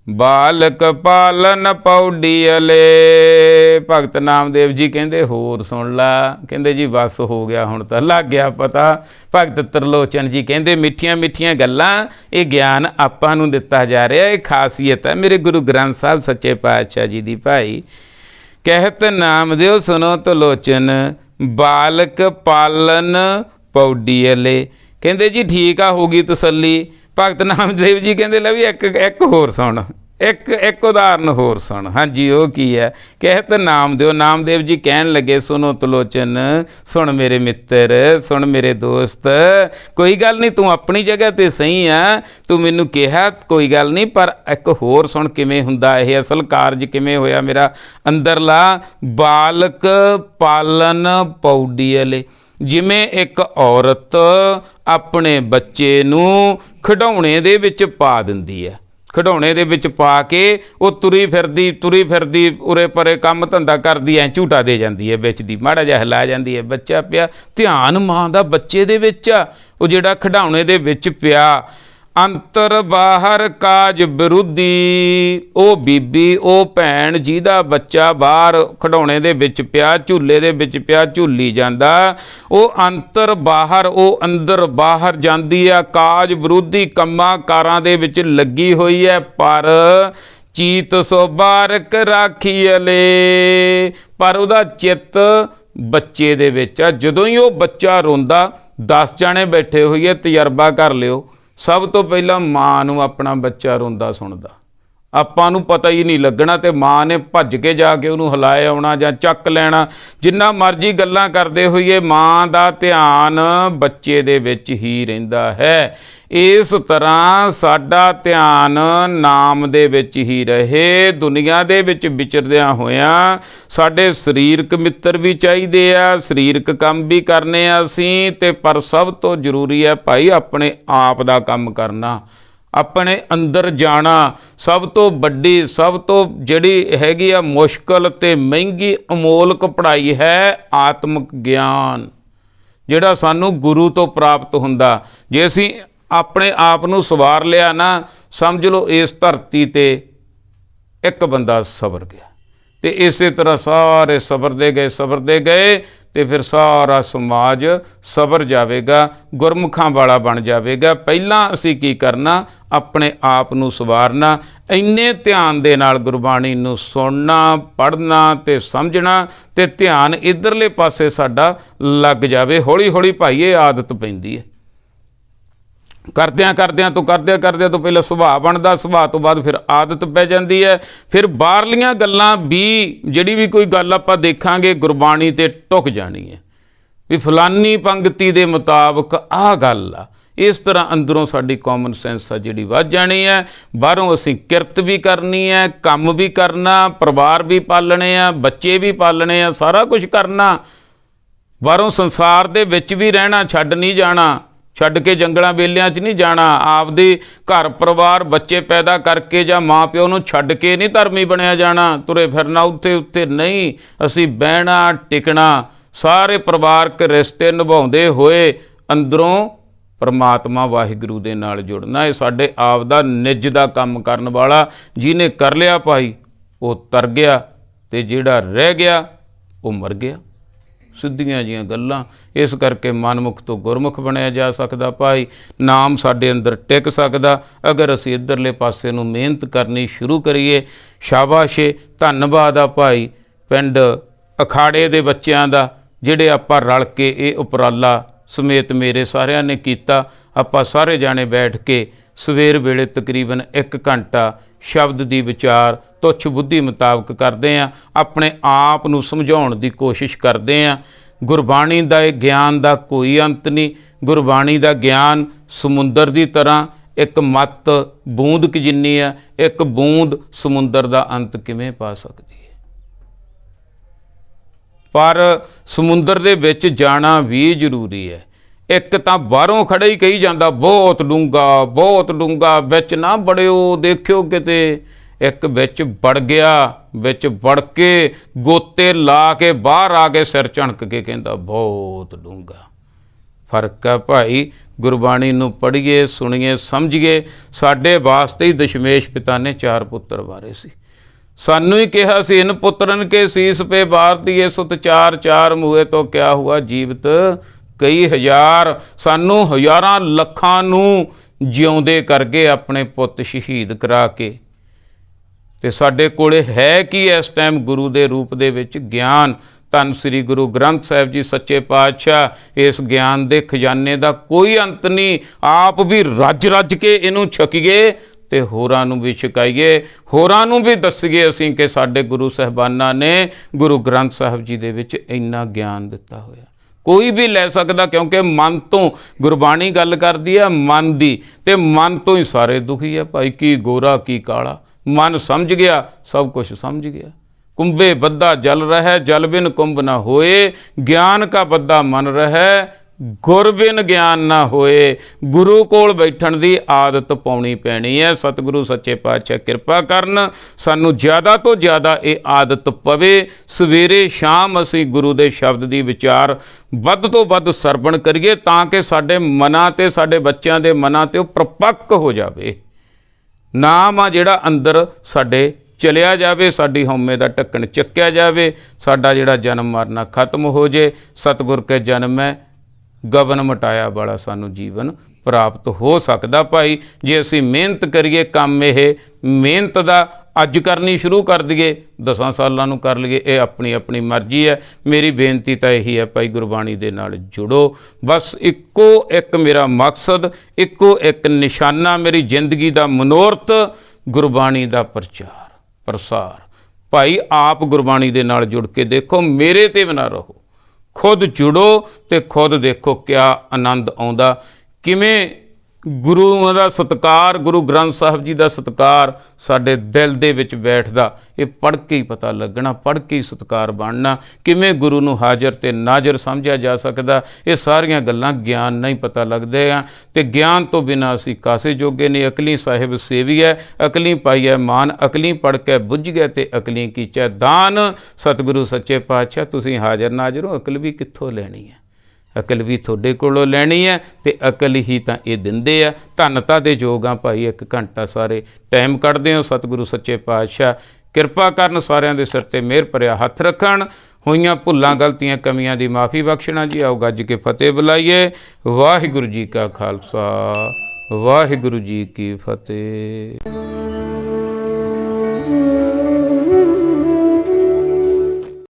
ਬਾਲਕ ਪਾਲਨ ਪੌਡੀਅਲੇ। ਭਗਤ ਨਾਮਦੇਵ ਜੀ ਕਹਿੰਦੇ ਹੋਰ ਸੁਣ ਲਾ। ਕਹਿੰਦੇ ਜੀ ਬਸ ਹੋ ਗਿਆ, ਹੁਣ ਤਾਂ ਲੱਗ ਗਿਆ ਪਤਾ। ਭਗਤ ਤਰਲੋਚਨ ਜੀ ਕਹਿੰਦੇ ਮਿੱਠੀਆਂ ਮਿੱਠੀਆਂ ਗੱਲਾਂ, ਇਹ ਗਿਆਨ ਆਪਾਂ ਨੂੰ ਦਿੱਤਾ ਜਾ ਰਿਹਾ। ਇਹ ਖਾਸੀਅਤ ਹੈ ਮੇਰੇ ਗੁਰੂ ਗ੍ਰੰਥ ਸਾਹਿਬ ਸੱਚੇ ਪਾਤਸ਼ਾਹ ਜੀ ਦੀ ਭਾਈ। ਕਹਿਤ ਨਾਮ ਦਿਓ ਸੁਨੋ ਤਲੋਚਨ, ਬਾਲਕ ਪਾਲਨ ਪੌਡੀਅਲੇ। ਕਹਿੰਦੇ ਜੀ ਠੀਕ ਆ, ਹੋ ਗਈ ਤਸੱਲੀ। ਭਗਤ ਨਾਮਦੇਵ ਜੀ ਕਹਿੰਦੇ ਲੈ ਵੀ ਇੱਕ ਹੋਰ ਸੁਣ, ਇੱਕ ਉਦਾਹਰਨ ਹੋਰ ਸੁਣ। ਹਾਂਜੀ, ਉਹ ਕੀ ਹੈ? ਕਹਿਤ ਨਾਮ ਦਿਓ। ਨਾਮਦੇਵ ਜੀ ਕਹਿਣ ਲੱਗੇ ਸੁਨੋ ਤਲੋਚਨ, ਸੁਣ ਮੇਰੇ ਮਿੱਤਰ, ਸੁਣ ਮੇਰੇ ਦੋਸਤ, ਕੋਈ ਗੱਲ ਨਹੀਂ, ਤੂੰ ਆਪਣੀ ਜਗ੍ਹਾ 'ਤੇ ਸਹੀ ਆ, ਤੂੰ ਮੈਨੂੰ ਕਿਹਾ ਕੋਈ ਗੱਲ ਨਹੀਂ, ਪਰ ਇੱਕ ਹੋਰ ਸੁਣ ਕਿਵੇਂ ਹੁੰਦਾ ਇਹ, ਅਸਲ ਕਾਰਜ ਕਿਵੇਂ ਹੋਇਆ ਮੇਰਾ ਅੰਦਰਲਾ। ਬਾਲਕ ਪਾਲਨ ਪੌਡੀਅਲੇ। ਜਿਵੇਂ ਇੱਕ ਔਰਤ ਆਪਣੇ ਬੱਚੇ ਨੂੰ ਖਿਡੌਣੇ ਦੇ ਵਿੱਚ ਪਾ ਦਿੰਦੀ ਹੈ, ਖਿਡੌਣੇ ਦੇ ਵਿੱਚ ਪਾ ਕੇ ਉਹ ਤੁਰੀ ਫਿਰਦੀ ਉਰੇ ਪਰੇ ਕੰਮ ਧੰਦਾ ਕਰਦੀ, ਐ ਝੂਟਾ ਦੇ ਜਾਂਦੀ ਹੈ, ਵਿੱਚ ਦੀ ਮਾੜਾ ਜਿਹਾ ਹਿਲਾ ਜਾਂਦੀ ਹੈ, ਬੱਚਾ ਪਿਆ। ਧਿਆਨ ਮਾਂ ਦਾ ਬੱਚੇ ਦੇ ਵਿੱਚ ਆ, ਉਹ ਜਿਹੜਾ ਖਿਡੌਣੇ ਦੇ ਵਿੱਚ ਪਿਆ। ਅੰਤਰ ਬਾਹਰ ਕਾਜ ਵਿਰੋਧੀ। ਉਹ ਬੀਬੀ, ਉਹ ਭੈਣ ਜਿਹਦਾ ਬੱਚਾ ਬਾਹਰ ਖਿਡੌਣੇ ਦੇ ਵਿੱਚ ਪਿਆ, ਝੂਲੇ ਦੇ ਵਿੱਚ ਪਿਆ, ਝੂਲੀ ਜਾਂਦਾ, ਉਹ ਅੰਤਰ ਬਾਹਰ, ਉਹ ਅੰਦਰ ਬਾਹਰ ਜਾਂਦੀ ਆ, ਕਾਜ ਵਿਰੋਧੀ ਕੰਮਾਂ ਕਾਰਾਂ ਦੇ ਵਿੱਚ ਲੱਗੀ ਹੋਈ ਹੈ। ਪਰ ਚੀਤ ਸੋ ਬਾਰਕ ਰਾਖੀਅਲੇ, ਪਰ ਉਹਦਾ ਚਿੱਤ ਬੱਚੇ ਦੇ ਵਿੱਚ ਆ। ਜਦੋਂ ਹੀ ਉਹ ਬੱਚਾ ਰੋਂਦਾ, 10 ਜਾਣੇ ਬੈਠੇ ਹੋਈਏ, ਤਜਰਬਾ ਕਰ ਲਿਓ, ਸਭ ਤੋਂ ਪਹਿਲਾਂ ਮਾਂ ਨੂੰ ਆਪਣਾ ਬੱਚਾ ਰੋਂਦਾ ਸੁਣਦਾ, ਆਪਾਂ ਨੂੰ ਪਤਾ ਹੀ ਨਹੀਂ ਲੱਗਣਾ, ਤੇ ਮਾਂ ਨੇ ਭੱਜ ਕੇ ਜਾ ਕੇ ਉਹਨੂੰ ਹਿਲਾਏ ਆਉਣਾ ਜਾਂ ਚੱਕ ਲੈਣਾ। ਜਿੰਨਾ ਮਰਜ਼ੀ ਗੱਲਾਂ ਕਰਦੇ ਹੋਈਏ, ਮਾਂ ਦਾ ਧਿਆਨ ਬੱਚੇ ਦੇ ਵਿੱਚ ਹੀ ਰਹਿੰਦਾ ਹੈ। ਇਸ ਤਰ੍ਹਾਂ ਸਾਡਾ ਧਿਆਨ ਨਾਮ ਦੇ ਵਿੱਚ ਹੀ ਰਹੇ। ਦੁਨੀਆ ਦੇ ਵਿੱਚ ਵਿਚਰਦਿਆਂ ਹੋਇਆਂ ਸਾਡੇ ਸਰੀਰਕ ਮਿੱਤਰ ਵੀ ਚਾਹੀਦੇ ਆ, ਸਰੀਰਕ ਕੰਮ ਵੀ ਕਰਨੇ ਆ ਅਸੀਂ, ਤੇ ਪਰ ਸਭ ਤੋਂ ਜ਼ਰੂਰੀ ਹੈ ਭਾਈ ਆਪਣੇ ਆਪ ਦਾ ਕੰਮ ਕਰਨਾ, ਆਪਣੇ ਅੰਦਰ ਜਾਣਾ। ਸਭ ਤੋਂ ਵੱਡੀ, ਸਭ ਤੋਂ ਜਿਹੜੀ ਹੈਗੀ ਆ ਮੁਸ਼ਕਲ ਤੇ ਮਹਿੰਗੀ ਅਮੋਲਕ ਪੜ੍ਹਾਈ ਹੈ ਆਤਮਿਕ ਗਿਆਨ, ਜਿਹੜਾ ਸਾਨੂੰ ਗੁਰੂ ਤੋਂ ਪ੍ਰਾਪਤ ਹੁੰਦਾ। ਜੇ ਅਸੀਂ ਆਪਣੇ ਆਪ ਨੂੰ ਸਵਾਰ ਲਿਆ ਨਾ, ਸਮਝ ਲਓ ਇਸ ਧਰਤੀ 'ਤੇ ਇੱਕ ਬੰਦਾ ਸਵਰ ਗਿਆ। ਤੇ ਇਸੇ ਤਰ੍ਹਾਂ ਸਾਰੇ ਸਵਰਦੇ ਗਏ ਤੇ ਫਿਰ ਸਾਰਾ ਸਮਾਜ ਸਵਰ ਜਾਵੇਗਾ, ਗੁਰਮੁਖਾਂ ਵਾਲਾ ਬਣ ਜਾਵੇਗਾ। ਪਹਿਲਾਂ ਅਸੀਂ ਕੀ ਕਰਨਾ? ਆਪਣੇ ਆਪ ਨੂੰ ਸਵਾਰਨਾ। ਇੰਨੇ ਧਿਆਨ ਦੇ ਨਾਲ ਗੁਰਬਾਣੀ ਨੂੰ ਸੁਣਨਾ, ਪੜ੍ਹਨਾ ਤੇ ਸਮਝਣਾ, ਤੇ ਧਿਆਨ ਇੱਧਰਲੇ ਪਾਸੇ ਸਾਡਾ ਲੱਗ ਜਾਵੇ। ਹੌਲੀ ਹੌਲੀ ਭਾਈ ਇਹ ਆਦਤ ਪੈਂਦੀ ਹੈ। ਕਰਦਿਆਂ ਤੋਂ ਪਹਿਲਾਂ ਸੁਭਾਅ ਬਣਦਾ, ਸੁਭਾਅ ਤੋਂ ਬਾਅਦ ਫਿਰ ਆਦਤ ਪੈ ਜਾਂਦੀ ਹੈ। ਫਿਰ ਬਾਹਰਲੀਆਂ ਗੱਲਾਂ ਵੀ, ਜਿਹੜੀ ਵੀ ਕੋਈ ਗੱਲ ਆਪਾਂ ਦੇਖਾਂਗੇ, ਗੁਰਬਾਣੀ 'ਤੇ ਟੁਕ ਜਾਣੀ ਹੈ ਵੀ ਫਲਾਨੀ ਪੰਗਤੀ ਦੇ ਮੁਤਾਬਕ ਆਹ ਗੱਲ ਆ, इस तरह अंदरों साडी कॉमन सेंस आ जिहड़ी वध जानी है। बाहरों असीं किरत भी करनी है, काम भी करना, परिवार भी पालने आ, बच्चे भी पालने आ, सारा कुछ करना। बाहरों संसार दे विच भी रहना, छड्ड नहीं जाना, छड्ड के जंगलों बेलियां च नहीं जाना। आपदे घर परिवार बच्चे पैदा करके जां माँ प्यो नूं छड्ड के नहीं धर्मी बनिया जाना, तुरे फिरना उत्थे उत्थे नहीं। असीं बहना टिकना, सारे परिवारक रिश्ते निभाउंदे होए अंदरों परमात्मा वाहिगुरू दे नाल जुड़ना। ये साडे आप दा निज दा काम करन वाला जिहने कर लिया भाई वो तर गया, ते जिहड़ा रह गया वो मर गया। सिद्धियां जिहियां गल्लां। इस करके मनमुख तो गुरमुख बनया जा सकदा भाई, नाम साडे अंदर टिक सकदा अगर असीं इधरले पासे नूं मेहनत करनी शुरू करिए। शाबाश है, धन्नवाद आ भाई पिंड अखाड़े दे बच्चियां दा जिहड़े आपां रल के ये उपराला समेत मेरे सारिਆਂ ने कीता। आपां सारे जाने बैठ के सवेर वेले तकरीबन 1 घंटा शब्द दी विचार तुच्छ बुद्धि मुताबक करते हैं, अपने आप नूं समझाउण दी कोशिश करते हैं। गुरबाणी दा ज्ञान दा कोई अंत नहीं। गुरबाणी दा ज्ञान समुंदर की तरह एक मत बूंद क जिन्नी है, एक बूंद समुंदर दा अंत किवें पा सकती है। पर समुंदर दे विच जाना भी जरूरी है। एक तो बाहरों खड़े ही कही जाता बहुत डूंगा, बिच ना बड़िओ देखियो किते। एक बिच वड़ गया, बिच वड़ के गोते ला के बाहर आके सिर झणक के कहता बहुत डूंगा। फर्क है भाई, गुरबाणी नूं पढ़िए, सुनिए, समझिए। साडे वास्ते ही दशमेश पिता ने 4 पुत्र वारे सी। सानू ही कहा सी इन पुत्रन के शीस पे बार दिए सुत 4 मुए तो क्या हुआ जीवित कई हज़ार। सानू हज़ारां लखां नूं जिउंदे करके अपने पुत शहीद करा के ते साडे कोले है कि इस टाइम गुरु दे रूप दे विच ज्ञान। धन श्री गुरु ग्रंथ साहिब जी सच्चे पातशाह इस ज्ञान दे खजाने दा कोई अंत नहीं। आप भी रज रज के इनू छकीए ते होरां नूं भी छकाईए, होरां नूं भी दसीए असीं कि साडे गुरु साहिबाना ने गुरु ग्रंथ साहिब जी दे विच इन्ना ज्ञान दिता होया। कोई भी लै सकदा, क्योंकि मन तो गुरबाणी गल करदी है मन दी, ते मन तो ही सारे दुखी है भाई। की गोरा की काला, मन समझ गया सब कुछ समझ गया। कुंभे बद्दा जल रहा, जल बिन कुंभ ना होए। ज्ञान का बद्दा मन रहा, गुर बिन ज्ञान ना होए। गुरु कोल बैठण दी आदत पाउणी पैनी है। सतगुरु सच्चे पातशाह कृपा करन सानू ज़्यादा तो ज़्यादा ये आदत पवे। सवेरे शाम असीं गुरु दे शब्द दी विचार वध तो वध सरवण करिए, तां कि साडे मनां ते साडे बच्चों के मनां ते वो प्रपक्क हो जाए। नाम आ जिहड़ा अंदर साडे चलिया जाए, साडी हौमे दा ढक्कन चक्या जाए, साडा जिहड़ा जन्म मरना खत्म हो जाए। सतगुर के जन्म है गबन मटाया वाला सानू जीवन प्राप्त हो सकदा भाई, जे असीं मेहनत करिए। काम यह मेहनत दा अज करनी शुरू कर दिए, 10 सालां नूं कर लईए, ये अपनी अपनी मर्जी है। मेरी बेनती तो यही है भाई, गुरबाणी दे नाल जुड़ो। बस इक्को एक मेरा मकसद, इक्को एक निशाना, मेरी जिंदगी दा मनोरथ गुरबाणी दा प्रचार प्रसार। भाई आप गुरबाणी दे नाल जुड़ के देखो, मेरे ते बना रहो, खुद जुड़ो तो खुद देखो क्या आनंद आउंदा। किवें गुरुओं का सत्कार, गुरु ग्रंथ साहिब जी का सत्कार साडे दिल दे विच बैठदा। ये पढ़ के ही पता लगना, पढ़ के ही सत्कार बनना। किवें गुरु नूं हाज़र ते नाज़र समझा जा सकदा, ये सारियां गल्लां ज्ञान नहीं पता लगदे आ। ते ज्ञान तो बिना असीं कासे जोगे नहीं। अकली साहिब सेवी है, अकली पाई है मान, अकली पढ़ के बुझ गए ते अकली कीचै दान। सतगुरु सच्चे पातशाह तुसीं हाज़र नाज़र हो, अकल भी कित्थों लैनी है? अकल भी थोड़े कोलों लैनी है, तो अकल ही तो ये दिंदे आ। धनता दे जोग आ भाई, 1 घंटा सारे टाइम कढ़दे हो। सतगुरु सच्चे पातशाह किरपा करन, सारिਆਂ ਦੇ सिर ते मेहर भरिया हथ रखण। होईयां भुल्लां गलतियां कमियां दी माफ़ी बख्शना जी। आओ गज के फतेह बुलाइए। वाहिगुरू जी का खालसा, वाहिगुरू जी की फतेह।